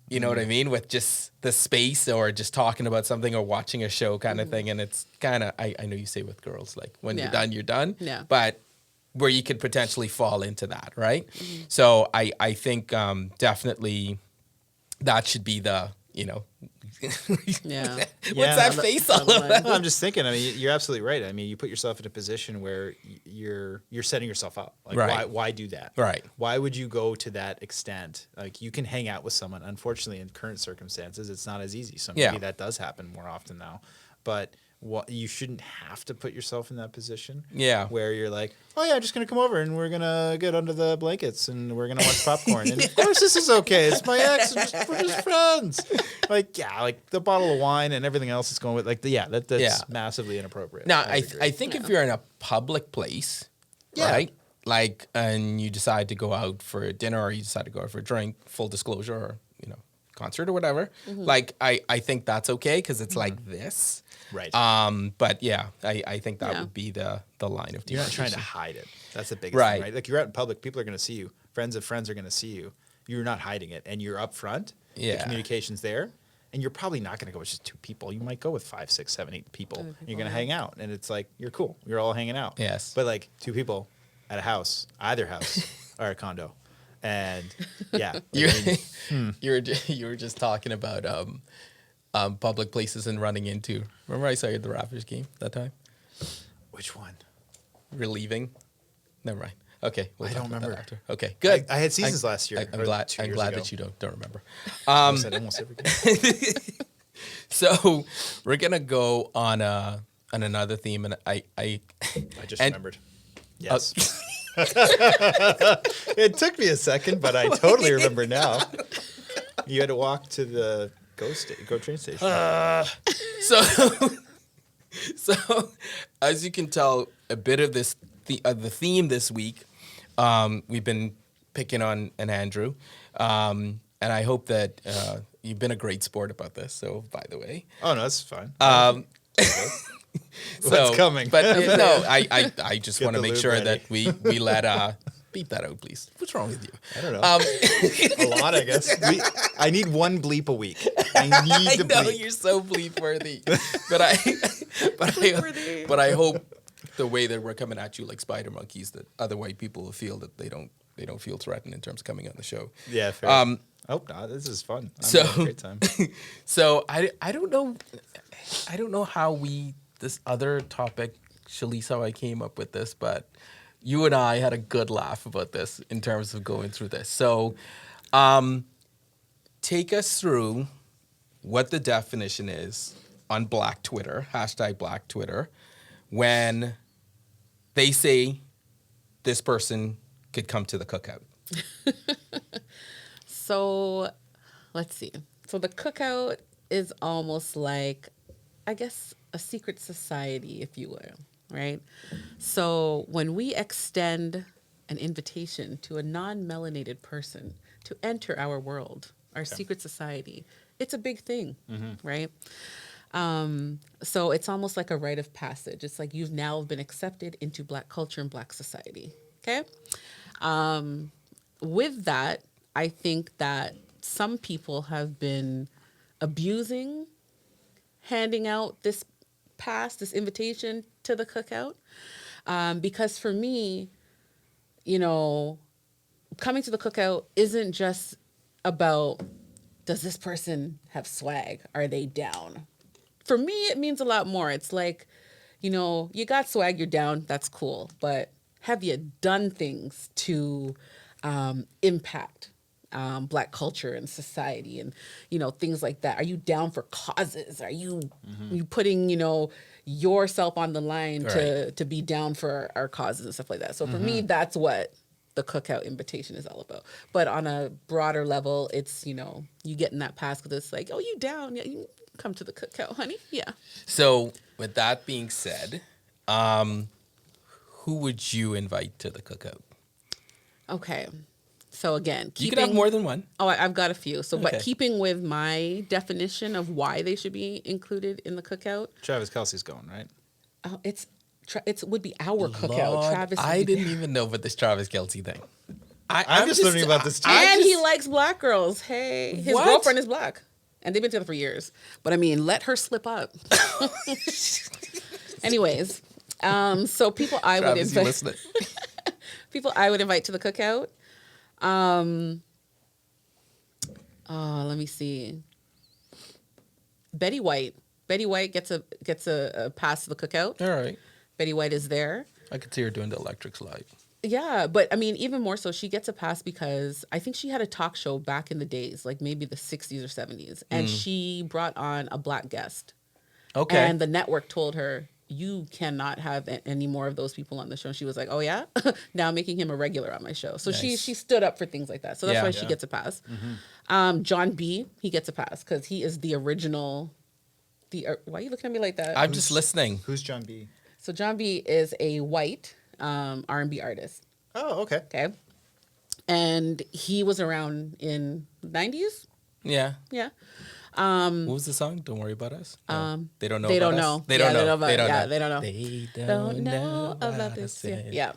[SPEAKER 1] You know what I mean? With just the space or just talking about something or watching a show kind of thing. And it's kind of, I know you say with girls, like when you're
[SPEAKER 2] Yeah.
[SPEAKER 1] done, you're done.
[SPEAKER 2] Yeah.
[SPEAKER 1] But where you could potentially fall into that, right? So I think definitely that should be the, you know,
[SPEAKER 2] Yeah.
[SPEAKER 1] what's
[SPEAKER 4] Yeah,
[SPEAKER 1] that
[SPEAKER 4] I'm-
[SPEAKER 1] face all
[SPEAKER 2] I'm
[SPEAKER 1] about?
[SPEAKER 4] No, I'm just thinking. I mean, you're absolutely right. I mean, you put yourself in a position where you're setting yourself up. Like,
[SPEAKER 1] Right.
[SPEAKER 4] why do that?
[SPEAKER 1] Right.
[SPEAKER 4] Why would you go to that extent? Like, you can hang out with someone. Unfortunately, in current circumstances, it's not as easy. So maybe
[SPEAKER 1] Yeah.
[SPEAKER 4] that does happen more often now. But what you shouldn't have to put yourself in that position.
[SPEAKER 1] Yeah.
[SPEAKER 4] Where you're like, oh yeah, I'm just gonna come over and we're gonna get under the blankets and we're gonna watch popcorn. And of course this is okay. It's my ex. And we're just friends. Like yeah, like the bottle of wine and everything else is going with that's
[SPEAKER 1] Yeah.
[SPEAKER 4] massively inappropriate.
[SPEAKER 1] Now,
[SPEAKER 4] I
[SPEAKER 1] I think if you're in a public place,
[SPEAKER 4] Yeah.
[SPEAKER 1] right? Like, and you decide to go out for a dinner or you decide to go out for a drink, full disclosure, or, you know, concert or whatever. Like, I think that's okay because it's like this.
[SPEAKER 4] Right.
[SPEAKER 1] But yeah, I think that
[SPEAKER 2] Yeah.
[SPEAKER 1] would be the line of
[SPEAKER 4] You're not trying to
[SPEAKER 1] demarcation.
[SPEAKER 4] hide it. That's the biggest
[SPEAKER 1] Right.
[SPEAKER 4] thing, right? Like you're out in public, people are going to see you. Friends of friends are going to see you. You're not hiding it, and you're up front.
[SPEAKER 1] Yeah.
[SPEAKER 4] The communication's there, and you're probably not going to go with just two people. You might go with 5, 6, 7, 8 people.
[SPEAKER 2] Other
[SPEAKER 4] And you're
[SPEAKER 2] people,
[SPEAKER 4] going to
[SPEAKER 2] yeah.
[SPEAKER 4] hang out, and it's like you're cool. You're all hanging out.
[SPEAKER 1] Yes.
[SPEAKER 4] But like two people at a house, either house or a condo, and yeah, like,
[SPEAKER 1] You
[SPEAKER 4] I mean,
[SPEAKER 1] you were just talking about public places and running into. Remember I saw you at the Raptors game that time?
[SPEAKER 4] which one?
[SPEAKER 1] We're leaving. Never mind. Okay, we'll
[SPEAKER 4] I
[SPEAKER 1] talk
[SPEAKER 4] don't
[SPEAKER 1] about that
[SPEAKER 4] remember.
[SPEAKER 1] after. Okay, good.
[SPEAKER 4] I had seasons last year,
[SPEAKER 1] I'm
[SPEAKER 4] or
[SPEAKER 1] glad.
[SPEAKER 4] 2
[SPEAKER 1] I'm
[SPEAKER 4] years
[SPEAKER 1] glad
[SPEAKER 4] ago.
[SPEAKER 1] that you don't remember.
[SPEAKER 4] I said almost every game.
[SPEAKER 1] So we're gonna go on another theme, and I
[SPEAKER 4] I just
[SPEAKER 1] and-
[SPEAKER 4] remembered. Yes. It took me a second, but I totally remember now. You had to walk to the go train station.
[SPEAKER 1] so so as you can tell, a bit of this the theme this week, we've been picking on an Andrew, and I hope that you've been a great sport about this. So by the way.
[SPEAKER 4] Oh no, that's fine.
[SPEAKER 1] So,
[SPEAKER 4] coming?
[SPEAKER 1] But no, I just
[SPEAKER 4] Get
[SPEAKER 1] want to
[SPEAKER 4] the
[SPEAKER 1] make
[SPEAKER 4] lube
[SPEAKER 1] sure
[SPEAKER 4] ready.
[SPEAKER 1] that we let beep that out, please. What's wrong with you?
[SPEAKER 4] I don't know. A lot, I guess. I need one bleep a week. I
[SPEAKER 1] I
[SPEAKER 4] need the
[SPEAKER 1] know
[SPEAKER 4] bleep.
[SPEAKER 1] you're so bleep worthy, but
[SPEAKER 2] Bleep-worthy.
[SPEAKER 1] but I hope the way that we're coming at you like spider monkeys, that other white people will feel that they don't feel threatened in terms of coming on the show.
[SPEAKER 4] Yeah, fair. Oh no, this is fun. I'm
[SPEAKER 1] So-
[SPEAKER 4] having a great time.
[SPEAKER 1] So I don't know how this other topic, Shalice, how I came up with this, but you and I had a good laugh about this in terms of going through this. So take us through what the definition is on Black Twitter, hashtag Black Twitter, when they say this person could come to the cookout.
[SPEAKER 2] So let's see. So the cookout is almost like, I guess, a secret society, if you will, right? So when we extend an invitation to a non-melanated person to enter our world, our secret society, it's a big thing, right? So it's almost like a rite of passage. It's like you've now been accepted into Black culture and Black society, okay? With that, I think that some people have been abusing handing out this pass, this invitation to the cookout. Because for me, you know, coming to the cookout isn't just about, does this person have swag? Are they down? For me, it means a lot more. It's like, you know, you got swag, you're down, that's cool. But have you done things to impact Black culture and society and, you know, things like that? Are you down for causes? Are you you putting, you know, yourself on the line to be down for our causes and stuff like that? So for me, that's what the cookout invitation is all about. But on a broader level, it's, you know, you getting that pass because it's like, oh, you down? Yeah, you come to the cookout, honey. Yeah.
[SPEAKER 1] So with that being said, who would you invite to the cookout?
[SPEAKER 2] Okay. So again,
[SPEAKER 1] You can have more than one.
[SPEAKER 2] Oh, I've got a few. So,
[SPEAKER 1] Okay.
[SPEAKER 2] but keeping with my definition of why they should be included in the cookout,
[SPEAKER 4] Travis Kelsey's going, right?
[SPEAKER 2] it would be our cookout.
[SPEAKER 1] Lord,
[SPEAKER 2] Travis,
[SPEAKER 1] I
[SPEAKER 2] would be
[SPEAKER 1] didn't even know about this Travis Kelce thing.
[SPEAKER 4] I'm just learning about this too.
[SPEAKER 2] and he likes black girls. Hey, his
[SPEAKER 1] What?
[SPEAKER 2] girlfriend is black, and they've been together for years. But I mean, let her slip up. Anyways, so people I would
[SPEAKER 1] Travis, you
[SPEAKER 2] invite,
[SPEAKER 1] listening?
[SPEAKER 2] people I would invite to the cookout. Oh, let me see. Betty White. Betty White gets a pass to the cookout.
[SPEAKER 1] All right.
[SPEAKER 2] Betty White is there.
[SPEAKER 1] I could see her doing the electric slide.
[SPEAKER 2] Yeah, but I mean, even more so, she gets a pass because I think she had a talk show back in the days, like maybe the 60s or 70s, and she brought on a black guest.
[SPEAKER 1] Okay.
[SPEAKER 2] And the network told her, you cannot have any more of those people on the show. And she was like, oh, yeah? Now I'm making him a regular on my show. So
[SPEAKER 1] Nice.
[SPEAKER 2] she stood up for things like that. So that's
[SPEAKER 1] Yeah.
[SPEAKER 2] why she gets a pass. John B., he gets a pass because he is the original. Why are you looking at me like that?
[SPEAKER 1] I'm just listening.
[SPEAKER 4] Who's John B?
[SPEAKER 2] So John B. is a white R&B artist.
[SPEAKER 4] Oh, okay.
[SPEAKER 2] Okay. And he was around in the 90s.
[SPEAKER 1] Yeah.
[SPEAKER 2] Yeah.
[SPEAKER 1] What was the song? Don't worry about us. No. They don't know.
[SPEAKER 2] They
[SPEAKER 1] about
[SPEAKER 2] don't
[SPEAKER 1] us?
[SPEAKER 2] know.
[SPEAKER 1] They don't
[SPEAKER 2] Yeah,
[SPEAKER 1] know.
[SPEAKER 2] about-
[SPEAKER 1] They don't
[SPEAKER 2] yeah,
[SPEAKER 1] know.
[SPEAKER 2] they don't know.
[SPEAKER 1] They
[SPEAKER 2] Don't know about this. Yeah.
[SPEAKER 1] Yeah.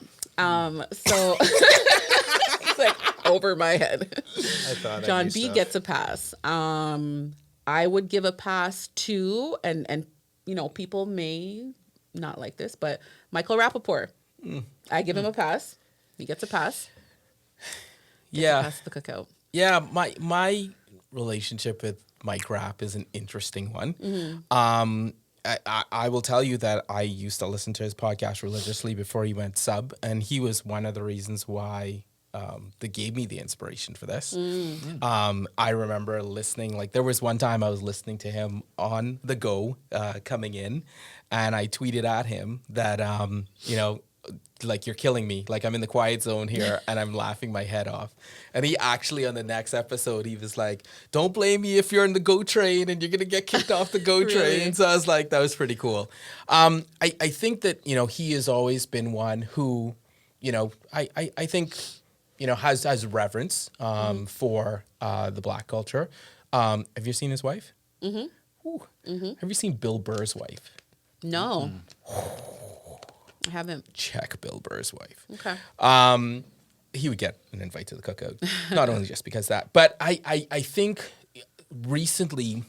[SPEAKER 2] So it's like over my head.
[SPEAKER 4] I thought
[SPEAKER 2] John
[SPEAKER 4] I knew
[SPEAKER 2] B
[SPEAKER 4] stuff.
[SPEAKER 2] gets a pass. I would give a pass to, and you know, people may not like this, but Michael Rappaport. I give him a pass. He gets a pass.
[SPEAKER 1] Yeah.
[SPEAKER 2] Pass the cookout.
[SPEAKER 1] Yeah. My relationship with Mike Rapp is an interesting one. I will tell you that I used to listen to his podcast religiously before he went sub, and he was one of the reasons why that gave me the inspiration for this. I remember listening, like there was one time I was listening to him on the go coming in, and I tweeted at him that, you know, like, you're killing me. Like, I'm in the quiet zone here and I'm laughing my head off. And he actually, on the next episode, he was like, don't blame me if you're in the GO train and you're going to get kicked off the GO
[SPEAKER 2] Really?
[SPEAKER 1] train. So I was like, that was pretty cool. I think that, you know, he has always been one who, you know, I think, you know, has reverence for the Black culture. Have you seen his wife? Have you seen Bill Burr's wife?
[SPEAKER 2] No. I haven't.
[SPEAKER 1] Check Bill Burr's wife.
[SPEAKER 2] Okay.
[SPEAKER 1] He would get an invite to the cookout, not only just because of that, but I think recently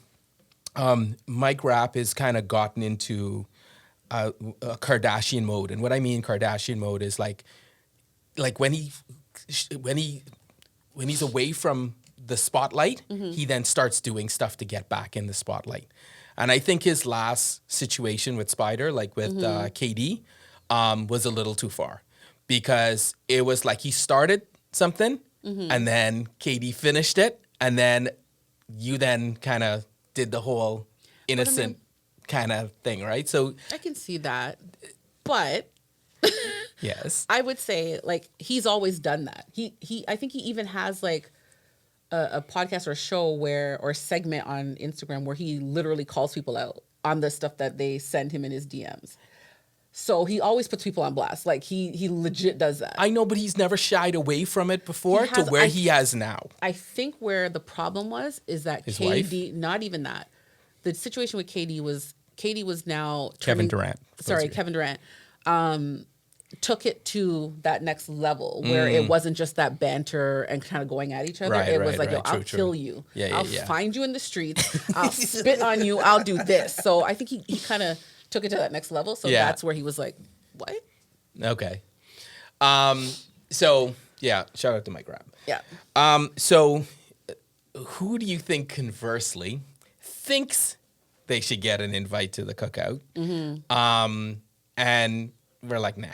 [SPEAKER 1] Mike Rapp has kind of gotten into a Kardashian mode, and what I mean Kardashian mode is like when he's away from the spotlight, he then starts doing stuff to get back in the spotlight. And I think his last situation with Spider, like with KD, was a little too far, because it was like he started something and then KD finished it, and then you then kind of did the whole innocent kind of thing, right? So
[SPEAKER 2] I can see that. But
[SPEAKER 1] yes,
[SPEAKER 2] I would say, like, he's always done that. I think he even has like a podcast or a show or segment on Instagram where he literally calls people out on the stuff that they send him in his DMs. So he always puts people on blast. Like, he legit does that.
[SPEAKER 1] I know, but he's never shied away from it before
[SPEAKER 2] He has-
[SPEAKER 1] to where he has now.
[SPEAKER 2] I think where the problem is that
[SPEAKER 1] His
[SPEAKER 2] KD,
[SPEAKER 1] wife?
[SPEAKER 2] not even that. The situation with KD was now
[SPEAKER 1] Kevin
[SPEAKER 2] turning-
[SPEAKER 1] Durant.
[SPEAKER 2] Sorry, Kevin Durant. Took it to that next level where it wasn't just that banter and kind of going at each other.
[SPEAKER 1] Right,
[SPEAKER 2] it was
[SPEAKER 1] right,
[SPEAKER 2] like, yo,
[SPEAKER 1] right.
[SPEAKER 2] I'll
[SPEAKER 1] True, true.
[SPEAKER 2] kill you.
[SPEAKER 1] Yeah,
[SPEAKER 2] I'll
[SPEAKER 1] yeah.
[SPEAKER 2] find you in the streets. I'll spit on you. I'll do this. So I think he kind of took it to that next level. So
[SPEAKER 1] Yeah.
[SPEAKER 2] that's where he was like, what?
[SPEAKER 1] Okay. So yeah, shout out to Mike Rabb.
[SPEAKER 2] Yeah.
[SPEAKER 1] So who do you think conversely thinks they should get an invite to the cookout? And we're like, nah.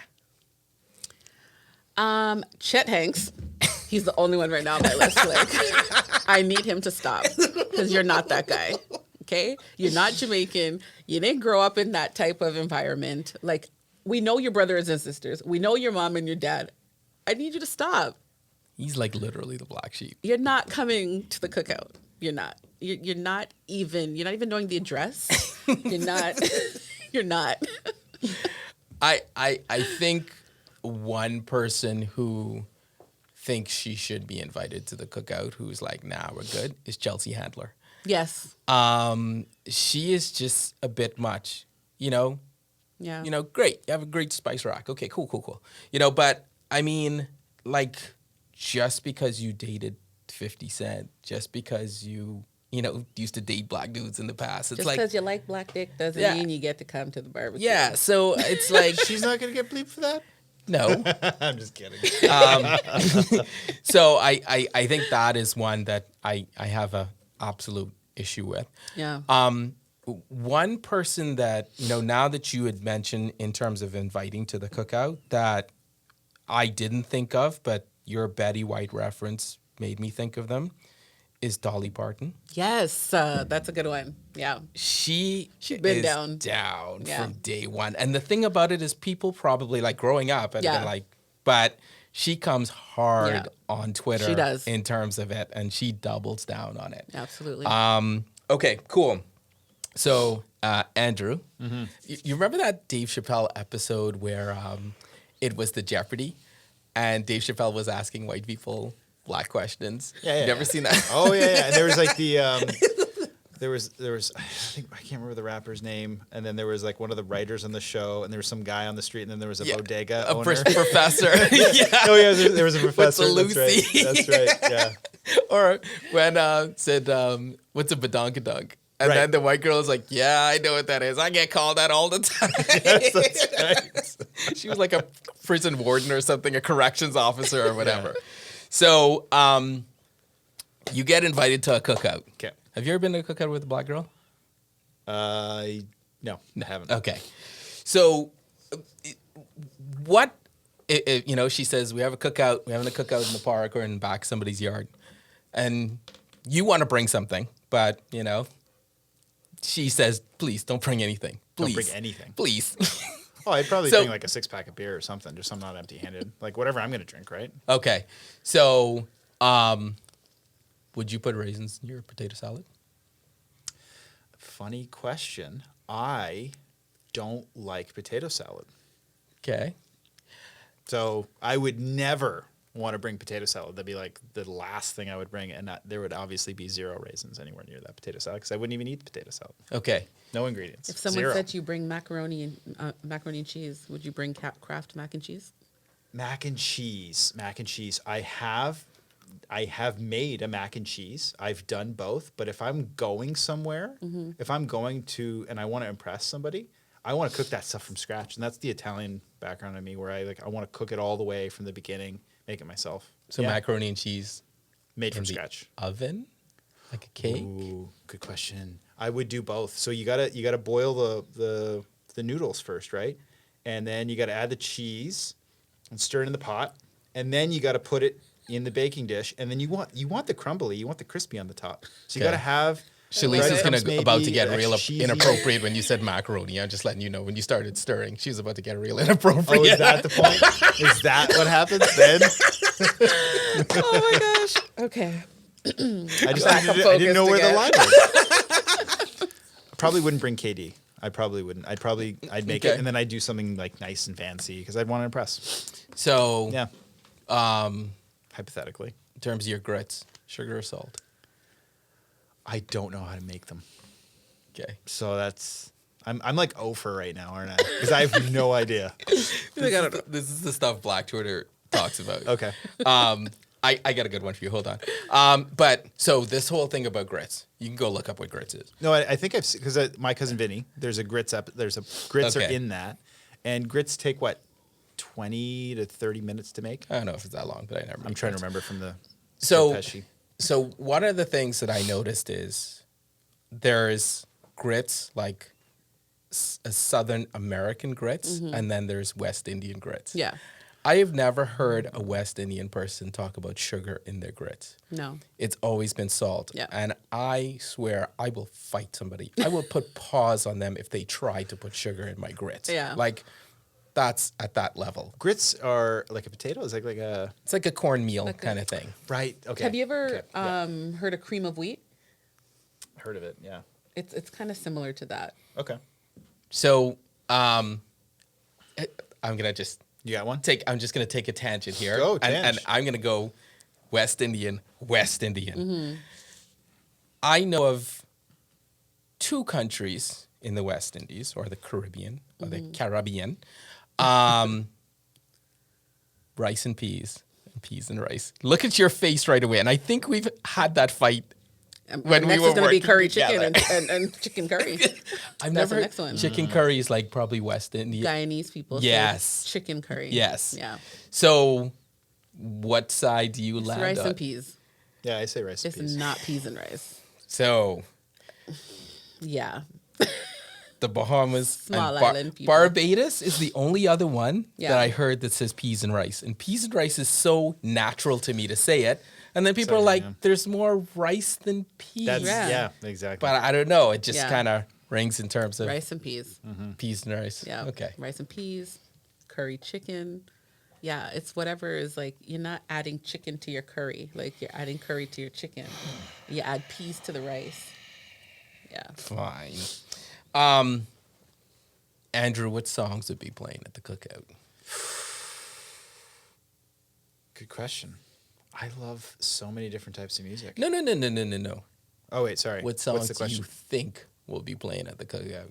[SPEAKER 2] Chet Hanks. He's the only one right now on my list. Like, I need him to stop because you're not that guy. Okay? You're not Jamaican. You didn't grow up in that type of environment. Like, we know your brothers and sisters. We know your mom and your dad. I need you to stop.
[SPEAKER 1] He's like literally the black sheep.
[SPEAKER 2] You're not coming to the cookout. You're not. You're not even knowing the address. You're not. You're not.
[SPEAKER 1] I think one person who thinks she should be invited to the cookout, who's like, nah, we're good, is Chelsea Handler.
[SPEAKER 2] Yes.
[SPEAKER 1] She is just a bit much, you know.
[SPEAKER 2] Yeah.
[SPEAKER 1] You know, great. You have a great spice rack. Okay, cool. You know, but I mean, like, just because you dated 50 Cent, just because you used to date black dudes in the past, it's
[SPEAKER 2] Just
[SPEAKER 1] like,
[SPEAKER 2] because you like black dick doesn't
[SPEAKER 1] Yeah.
[SPEAKER 2] mean you get to come to the barbecue.
[SPEAKER 1] yeah. So it's like,
[SPEAKER 4] She's not gonna get bleeped for that.
[SPEAKER 1] no.
[SPEAKER 4] I'm just kidding.
[SPEAKER 1] So I think that is one that I have a absolute issue with.
[SPEAKER 2] Yeah.
[SPEAKER 1] One person that, now that you had mentioned in terms of inviting to the cookout that I didn't think of, but your Betty White reference made me think of them, is Dolly Parton.
[SPEAKER 2] Yes. That's a good one. Yeah.
[SPEAKER 1] She's
[SPEAKER 2] been
[SPEAKER 1] is
[SPEAKER 2] down. Yeah.
[SPEAKER 1] from day one. And the thing about it is people probably like growing up and
[SPEAKER 2] Yeah.
[SPEAKER 1] been like, but she comes hard
[SPEAKER 2] Yeah.
[SPEAKER 1] on Twitter
[SPEAKER 2] She does.
[SPEAKER 1] in terms of it, and she doubles down on it.
[SPEAKER 2] Absolutely.
[SPEAKER 1] Okay, cool. So, Andrew, you remember that Dave Chappelle episode where it was the Jeopardy, and Dave Chappelle was asking white people black questions?
[SPEAKER 4] Yeah.
[SPEAKER 1] You never seen that?
[SPEAKER 4] Oh yeah. And there was like the there was I can't remember the rapper's name, and then there was like one of the writers on the show, and there was some guy on the street, and then there was a bodega owner.
[SPEAKER 1] Professor. Yeah.
[SPEAKER 4] Oh yeah, there was a professor.
[SPEAKER 1] What's a
[SPEAKER 4] That's
[SPEAKER 1] Lucy?
[SPEAKER 4] right. That's right. Yeah.
[SPEAKER 1] Or when said, what's a badonkadunk? And
[SPEAKER 4] Right.
[SPEAKER 1] then the white girl is like, yeah, I know what that is. I get called that all the time.
[SPEAKER 4] Yes, that's right.
[SPEAKER 1] She was like a prison warden or something, a corrections officer or whatever. So you get invited to a cookout.
[SPEAKER 4] Okay.
[SPEAKER 1] Have you ever been to a cookout with a black girl?
[SPEAKER 4] No, I haven't.
[SPEAKER 1] Okay. So what, she says, we have a cookout. We're having a cookout in the park or in back somebody's yard. And you want to bring something, but, she says, please don't bring anything. Please.
[SPEAKER 4] Don't bring anything.
[SPEAKER 1] Please.
[SPEAKER 4] Oh, I'd probably
[SPEAKER 1] So-
[SPEAKER 4] bring like a 6-pack of beer or something, just so I'm not empty-handed. Like whatever I'm gonna drink, right?
[SPEAKER 1] Okay. So would you put raisins in your potato salad?
[SPEAKER 4] Funny question. I don't like potato salad,
[SPEAKER 1] Okay.
[SPEAKER 4] so I would never want to bring potato salad. That'd be like the last thing I would bring, and there would obviously be 0 raisins anywhere near that potato salad because I wouldn't even eat the potato salad.
[SPEAKER 1] Okay.
[SPEAKER 4] No ingredients.
[SPEAKER 2] if someone
[SPEAKER 4] 0.
[SPEAKER 2] said you bring macaroni and cheese, would you bring Kraft mac and cheese?
[SPEAKER 4] Mac and cheese. I have made a mac and cheese. I've done both, but if I'm going somewhere, if I'm going to and I want to impress somebody, I want to cook that stuff from scratch. And that's the Italian background in me where I want to cook it all the way from the beginning, make it myself.
[SPEAKER 1] So
[SPEAKER 4] Yeah.
[SPEAKER 1] macaroni and cheese
[SPEAKER 4] Made from
[SPEAKER 1] in the
[SPEAKER 4] scratch.
[SPEAKER 1] oven? Like a cake?
[SPEAKER 4] Ooh, good question. I would do both. So you gotta boil the noodles first, right? And then you gotta add the cheese and stir it in the pot. And then you gotta put it in the baking dish. And then you want the crumbly, you want the crispy on the top. So you
[SPEAKER 1] Okay.
[SPEAKER 4] gotta have
[SPEAKER 1] Shalice is
[SPEAKER 4] breadcrumbs
[SPEAKER 1] about to
[SPEAKER 4] maybe,
[SPEAKER 1] get
[SPEAKER 4] extra
[SPEAKER 1] real
[SPEAKER 4] cheesy.
[SPEAKER 1] inappropriate when you said macaroni. I'm just letting you know when you started stirring, she was about to get real inappropriate.
[SPEAKER 4] Oh, is that the point? Is that what happens then?
[SPEAKER 2] Oh my gosh. Okay.
[SPEAKER 4] I just
[SPEAKER 2] Back
[SPEAKER 4] didn't,
[SPEAKER 2] up
[SPEAKER 4] I didn't know where the
[SPEAKER 2] focused
[SPEAKER 4] line was. I probably wouldn't bring KD. I probably wouldn't. I'd make
[SPEAKER 1] Okay.
[SPEAKER 4] it and then I'd do something like nice and fancy because I'd want to impress.
[SPEAKER 1] So,
[SPEAKER 4] Yeah. Hypothetically.
[SPEAKER 1] in terms of your grits, sugar or salt?
[SPEAKER 4] I don't know how to make them.
[SPEAKER 1] Okay.
[SPEAKER 4] So I'm like for right now, aren't I? Because I have no idea.
[SPEAKER 1] This is the stuff Black Twitter talks about.
[SPEAKER 4] Okay.
[SPEAKER 1] I got a good one for you. Hold on. But so this whole thing about grits, you can go look up what grits is.
[SPEAKER 4] No, I think I've because my cousin Vinny, there's a grits are
[SPEAKER 1] Okay.
[SPEAKER 4] in that, and grits take what 20 to 30 minutes to make.
[SPEAKER 1] I don't know if it's that long, but I never.
[SPEAKER 4] I'm trying to remember from the
[SPEAKER 1] So,
[SPEAKER 4] pesci.
[SPEAKER 1] so one of the things that I noticed is there's grits like Southern American grits, and then there's West Indian grits.
[SPEAKER 2] Yeah.
[SPEAKER 1] I have never heard a West Indian person talk about sugar in their grits.
[SPEAKER 2] No.
[SPEAKER 1] It's always been salt.
[SPEAKER 2] Yeah.
[SPEAKER 1] And I swear I will fight somebody. I will put paws on them if they try to put sugar in my grits.
[SPEAKER 2] Yeah.
[SPEAKER 1] Like, that's at that level.
[SPEAKER 4] Grits are like a potato. It's like a
[SPEAKER 1] It's like a cornmeal
[SPEAKER 2] Like a-
[SPEAKER 1] kind of thing.
[SPEAKER 4] right. Okay.
[SPEAKER 2] Have you ever
[SPEAKER 4] Okay, yeah.
[SPEAKER 2] heard of cream of wheat?
[SPEAKER 4] Heard of it? Yeah.
[SPEAKER 2] It's kind of similar to that.
[SPEAKER 4] Okay.
[SPEAKER 1] So, I'm gonna just
[SPEAKER 4] You got one?
[SPEAKER 1] I'm just gonna take a tangent here,
[SPEAKER 4] Go,
[SPEAKER 1] and
[SPEAKER 4] tang.
[SPEAKER 1] I'm gonna go West Indian. I know of 2 countries in the West Indies or the Caribbean or the Caribbean, rice and peas and rice. Look at your face right away, and I think we've had that fight. When we
[SPEAKER 2] next
[SPEAKER 1] were
[SPEAKER 2] is going to be
[SPEAKER 1] working
[SPEAKER 2] curry
[SPEAKER 1] together.
[SPEAKER 2] chicken and chicken curry.
[SPEAKER 1] I've
[SPEAKER 2] That's
[SPEAKER 1] never
[SPEAKER 2] the
[SPEAKER 1] heard
[SPEAKER 2] next one.
[SPEAKER 1] chicken curry is like probably West Indian.
[SPEAKER 2] Guyanese people say
[SPEAKER 1] Yes.
[SPEAKER 2] chicken curry.
[SPEAKER 1] Yes.
[SPEAKER 2] Yeah.
[SPEAKER 1] So, what side do you
[SPEAKER 2] It's
[SPEAKER 1] land
[SPEAKER 2] rice
[SPEAKER 1] on?
[SPEAKER 2] and peas.
[SPEAKER 4] Yeah, I say rice and
[SPEAKER 2] It's
[SPEAKER 4] peas.
[SPEAKER 2] not peas and rice.
[SPEAKER 1] So,
[SPEAKER 2] Yeah.
[SPEAKER 1] the Bahamas
[SPEAKER 2] Small
[SPEAKER 1] and
[SPEAKER 2] island people.
[SPEAKER 1] Barbados is the only other one
[SPEAKER 2] Yeah.
[SPEAKER 1] that I heard that says peas and rice. And peas and rice is so natural to me to say it. And then people
[SPEAKER 4] Same,
[SPEAKER 1] are like,
[SPEAKER 4] yeah.
[SPEAKER 1] there's more rice than peas.
[SPEAKER 4] That's
[SPEAKER 2] Yeah.
[SPEAKER 4] yeah, exactly.
[SPEAKER 1] But I don't know. It just
[SPEAKER 2] Yeah.
[SPEAKER 1] kind of rings in terms of
[SPEAKER 2] Rice and peas.
[SPEAKER 1] peas and rice.
[SPEAKER 2] Yeah.
[SPEAKER 1] Okay.
[SPEAKER 2] Rice and peas, curry chicken. Yeah, it's whatever is like, you're not adding chicken to your curry. Like, you're adding curry to your chicken. You add peas to the rice. Yeah.
[SPEAKER 1] Fine. Andrew, what songs would be playing at the cookout?
[SPEAKER 4] Good question. I love so many different types of music.
[SPEAKER 1] No.
[SPEAKER 4] Oh wait, sorry.
[SPEAKER 1] What
[SPEAKER 4] What's
[SPEAKER 1] songs
[SPEAKER 4] the
[SPEAKER 1] do
[SPEAKER 4] question?
[SPEAKER 1] you think will be playing at the cookout?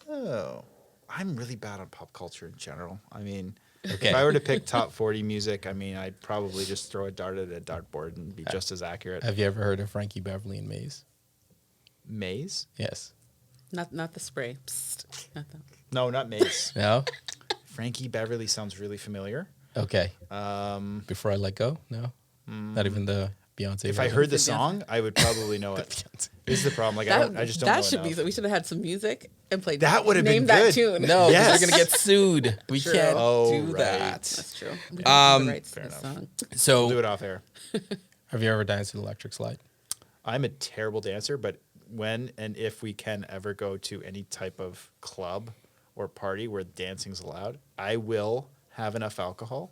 [SPEAKER 4] Oh, I'm really bad on pop culture in general. I mean,
[SPEAKER 1] Okay.
[SPEAKER 4] if I were to pick top 40 music, I mean, I'd probably just throw a dart at a dartboard and be just as accurate.
[SPEAKER 1] Have you ever heard of Frankie Beverly and Maze?
[SPEAKER 4] Maze?
[SPEAKER 1] Yes.
[SPEAKER 2] Not the spray. Psst. Not that.
[SPEAKER 4] No, not Maze.
[SPEAKER 1] No?
[SPEAKER 4] Frankie Beverly sounds really familiar.
[SPEAKER 1] Okay. Before I Let Go? No? Not even the Beyonce
[SPEAKER 4] If I
[SPEAKER 1] version?
[SPEAKER 4] heard the
[SPEAKER 2] Beyonce.
[SPEAKER 4] song, I would probably know it.
[SPEAKER 1] Beyonce.
[SPEAKER 4] This is the problem. Like, I just don't know
[SPEAKER 2] That should
[SPEAKER 4] enough.
[SPEAKER 2] be. We should have had some music and played.
[SPEAKER 4] That would have been
[SPEAKER 2] Name that
[SPEAKER 4] good.
[SPEAKER 2] tune.
[SPEAKER 1] No,
[SPEAKER 4] Yes.
[SPEAKER 1] because you're going to get sued. We
[SPEAKER 2] True.
[SPEAKER 1] can't
[SPEAKER 4] Oh,
[SPEAKER 1] do
[SPEAKER 4] right.
[SPEAKER 1] that.
[SPEAKER 2] That's true. We don't have the rights to
[SPEAKER 4] fair
[SPEAKER 2] the
[SPEAKER 4] enough.
[SPEAKER 2] song.
[SPEAKER 4] We'll do
[SPEAKER 1] So,
[SPEAKER 4] it off air.
[SPEAKER 1] have you ever danced to the electric slide?
[SPEAKER 4] I'm a terrible dancer, but when and if we can ever go to any type of club or party where dancing's allowed, I will have enough alcohol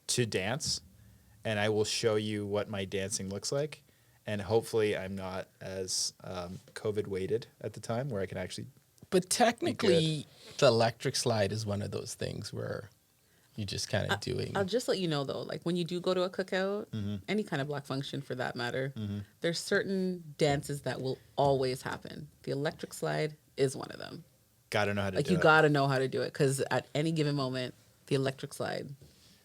[SPEAKER 4] to dance, and I will show you what my dancing looks like. And hopefully, I'm not as COVID weighted at the time where I can actually.
[SPEAKER 1] But technically, the electric slide is one of those things where you're just kind of doing.
[SPEAKER 2] I'll just let you know though, like when you do go to a cookout, any kind of black function for that matter, there's certain dances that will always happen. The electric slide is one of them.
[SPEAKER 4] Gotta know how to
[SPEAKER 2] Like
[SPEAKER 4] do
[SPEAKER 2] you
[SPEAKER 4] it.
[SPEAKER 2] got to know how to do it because at any given moment, the electric slide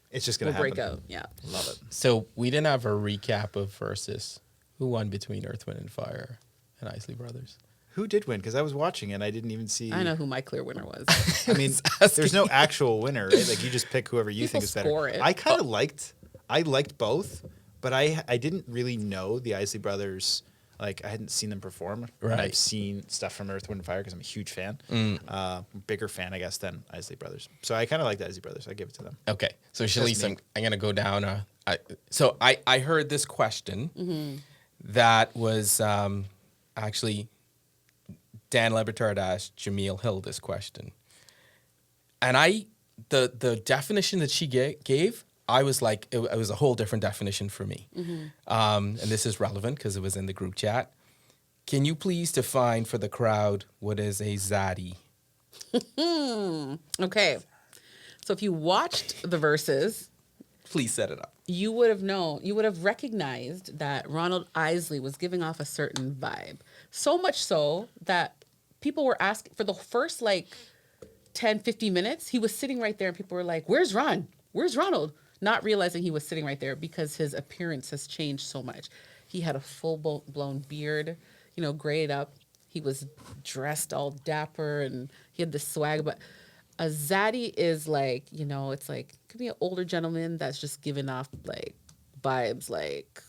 [SPEAKER 4] It's just
[SPEAKER 2] will
[SPEAKER 4] gonna happen.
[SPEAKER 2] break out. Yeah.
[SPEAKER 4] Love it.
[SPEAKER 1] So, we didn't have a recap of versus who won between Earth, Wind, and Fire and Isley Brothers.
[SPEAKER 4] Who did win? Because I was watching and I didn't even see.
[SPEAKER 2] I know who my clear winner was.
[SPEAKER 4] I mean, there's no actual winner, right? Like you just pick whoever you
[SPEAKER 2] People
[SPEAKER 4] think is better.
[SPEAKER 2] score it.
[SPEAKER 4] I kind of liked both, but I didn't really know the Isley Brothers. Like I hadn't seen them perform. And
[SPEAKER 1] Right.
[SPEAKER 4] I've seen stuff from Earth, Wind, and Fire because I'm a huge fan. Bigger fan, I guess, than Isley Brothers. So I kind of like the Isley Brothers. I give it to them.
[SPEAKER 1] Okay, so Shalice,
[SPEAKER 4] me.
[SPEAKER 1] I'm going to go down. I heard this question that was actually Dan Lebertard asked Jameel Hill this question, and the definition that she gave, I was like, it was a whole different definition for me, and this is relevant because it was in the group chat. Can you please define for the crowd what is a zaddy?
[SPEAKER 2] Okay. So if you watched the verses,
[SPEAKER 1] Please set it up.
[SPEAKER 2] you would have recognized that Ronald Isley was giving off a certain vibe. So much so that people were asking for the first like 10, 15 minutes, he was sitting right there and people were like, "Where's Ron? Where's Ronald?" Not realizing he was sitting right there because his appearance has changed so much. He had a full blown beard, grayed up. He was dressed all dapper and he had this swag. But A zaddy is like, it's like, could be an older gentleman that's just giving off like vibes, like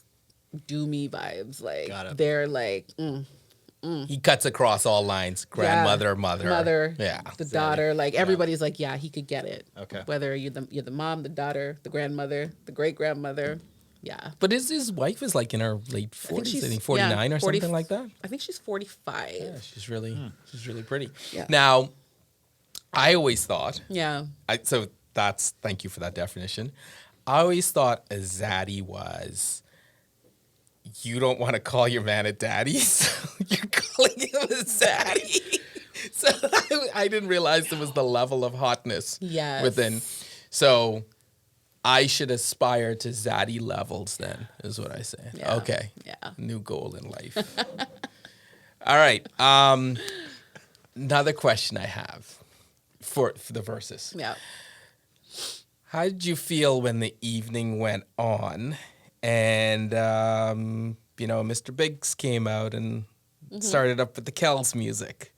[SPEAKER 2] doomy vibes. Like
[SPEAKER 4] Got it.
[SPEAKER 2] they're like,
[SPEAKER 1] He cuts across all lines. Grandmother, mother. Yeah.
[SPEAKER 2] the daughter. Like everybody's like, yeah, he could get it.
[SPEAKER 4] Okay.
[SPEAKER 2] Whether you're the mom, the daughter, the grandmother, the great grandmother. Yeah.
[SPEAKER 1] But his wife is like in her late 40s, I think 49
[SPEAKER 2] yeah,
[SPEAKER 1] or
[SPEAKER 2] 40
[SPEAKER 1] something like that.
[SPEAKER 2] I think she's 45.
[SPEAKER 1] Yeah, she's really pretty.
[SPEAKER 2] Yeah.
[SPEAKER 1] Now, I always thought,
[SPEAKER 2] Yeah.
[SPEAKER 1] thank you for that definition. I always thought a zaddy was, you don't want to call your man a daddy, so you're calling him a zaddy. So I didn't realize there was the level of hotness
[SPEAKER 2] Yes.
[SPEAKER 1] within. So I should aspire to zaddy levels then, is what I say.
[SPEAKER 2] Yeah.
[SPEAKER 1] Okay.
[SPEAKER 2] Yeah.
[SPEAKER 1] New goal in life. All right. Another question I have for the verses.
[SPEAKER 2] Yeah.
[SPEAKER 1] How did you feel when the evening went on and, Mr. Biggs came out and started up with the Kells music?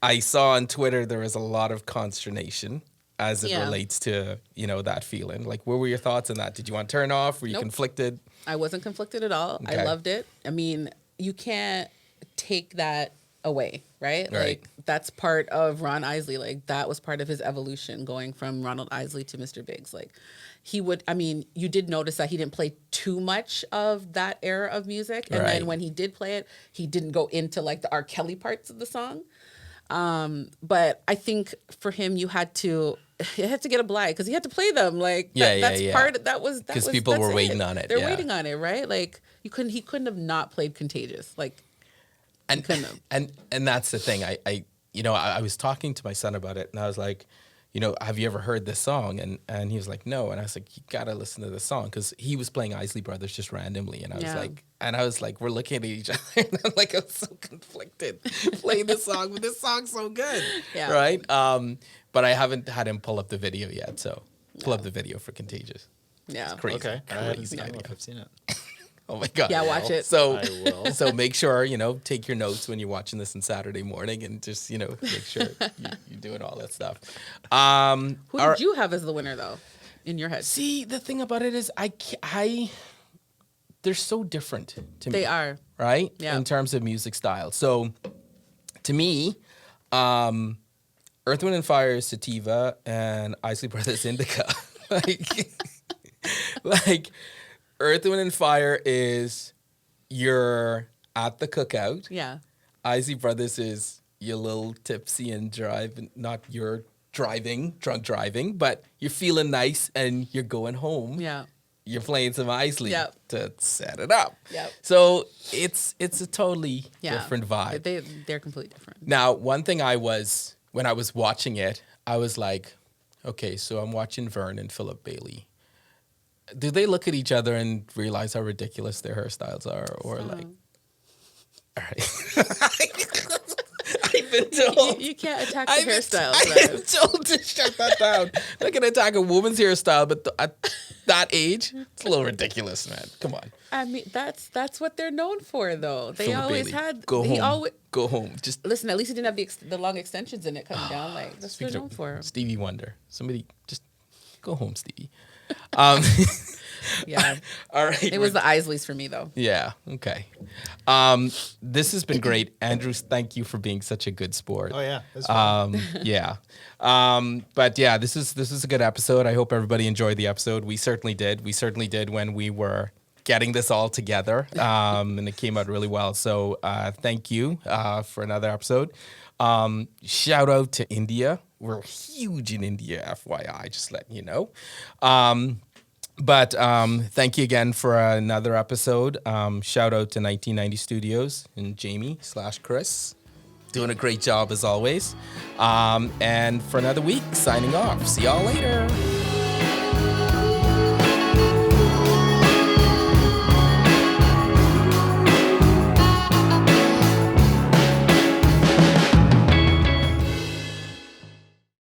[SPEAKER 1] I saw on Twitter there was a lot of consternation as it
[SPEAKER 2] Yeah.
[SPEAKER 1] relates to, that feeling. Like, what were your thoughts on that? Did you want to turn off? Were you
[SPEAKER 2] Nope.
[SPEAKER 1] conflicted?
[SPEAKER 2] I wasn't conflicted at all.
[SPEAKER 1] Okay.
[SPEAKER 2] I loved it. I mean, you can't take that away, right?
[SPEAKER 1] Right.
[SPEAKER 2] Like that's part of Ron Isley. Like that was part of his evolution going from Ronald Isley to Mr. Biggs. Like you did notice that he didn't play too much of that era of music. And
[SPEAKER 1] Right.
[SPEAKER 2] then when he did play it, he didn't go into like the R. Kelly parts of the song. But I think for him, you had to get obliged because he had to play them. Like that's part. That was
[SPEAKER 1] 'Cause people
[SPEAKER 2] that's
[SPEAKER 1] were waiting on it,
[SPEAKER 2] They're
[SPEAKER 1] yeah.
[SPEAKER 2] waiting on it, right? Like he couldn't have not played Contagious. Like
[SPEAKER 1] And
[SPEAKER 2] couldn't have.
[SPEAKER 1] and that's the thing. I was talking to my son about it, and I was like, have you ever heard this song? And he was like, no. And I was like, you gotta listen to this song because he was playing Isley Brothers just randomly, and I was like, we're looking at each other, and I'm like, I'm so conflicted playing this song, but this song's so good,
[SPEAKER 2] Yeah.
[SPEAKER 1] right? But I haven't had him pull up the video yet, so pull up the video for Contagious.
[SPEAKER 2] Yeah.
[SPEAKER 1] Crazy,
[SPEAKER 4] Okay. I
[SPEAKER 1] crazy
[SPEAKER 4] don't know
[SPEAKER 1] idea.
[SPEAKER 4] if I've seen it.
[SPEAKER 1] Oh my god.
[SPEAKER 2] Yeah, watch it.
[SPEAKER 1] So
[SPEAKER 4] I will.
[SPEAKER 1] So make sure, take your notes when you're watching this on Saturday morning and just, make sure you're doing all that stuff.
[SPEAKER 2] Who did you have as the winner though, in your head?
[SPEAKER 1] See, the thing about it is they're so different to me.
[SPEAKER 2] They are.
[SPEAKER 1] Right?
[SPEAKER 2] Yeah.
[SPEAKER 1] In terms of music style. So to me, Earth, Wind and Fire is Sativa and Isley Brothers Indica. like Earth, Wind and Fire is you're at the cookout.
[SPEAKER 2] Yeah.
[SPEAKER 1] Isley Brothers is you're a little tipsy and not you're drunk driving, but you're feeling nice and you're going home.
[SPEAKER 2] Yeah.
[SPEAKER 1] You're playing some Isley
[SPEAKER 2] Yep.
[SPEAKER 1] to set it up.
[SPEAKER 2] Yep.
[SPEAKER 1] So it's a totally
[SPEAKER 2] Yeah.
[SPEAKER 1] different vibe.
[SPEAKER 2] They're completely different.
[SPEAKER 1] Now, one thing when I was watching it, I was like, okay, so I'm watching Vern and Philip Bailey. Do they look at each other and realize how ridiculous their hairstyles are? Or like, all right. I've been told.
[SPEAKER 2] You can't attack the hairstyles.
[SPEAKER 1] I've
[SPEAKER 2] right?
[SPEAKER 1] been told to shut that down. Not going to attack a woman's hairstyle, but at that age, it's a little ridiculous, man. Come on.
[SPEAKER 2] I mean, that's what they're known for, though. They
[SPEAKER 1] Philip
[SPEAKER 2] always
[SPEAKER 1] Bailey,
[SPEAKER 2] had.
[SPEAKER 1] Go
[SPEAKER 2] he
[SPEAKER 1] home.
[SPEAKER 2] always
[SPEAKER 1] Go home. Just
[SPEAKER 2] listen. At least he didn't have the long extensions in it coming down. Like that's what
[SPEAKER 1] speaking
[SPEAKER 2] they're known
[SPEAKER 1] of
[SPEAKER 2] for.
[SPEAKER 1] Stevie Wonder. Somebody just go home, Stevie.
[SPEAKER 2] Yeah.
[SPEAKER 1] All right.
[SPEAKER 2] It was the Isleys for me, though.
[SPEAKER 1] Yeah. Okay. This has been great, Andrew. Thank you for being such a good sport.
[SPEAKER 4] Oh yeah. That's fun.
[SPEAKER 1] Yeah. But yeah, this is a good episode. I hope everybody enjoyed the episode. We certainly did. We certainly did when we were getting this all together, and it came out really well. So thank you for another episode. Shout out to India. We're huge in India, FYI. Just letting you know. But thank you again for another episode. Shout out to 1990 Studios and Jamie/Chris. Doing a great job as always. And for another week, signing off. See y'all later.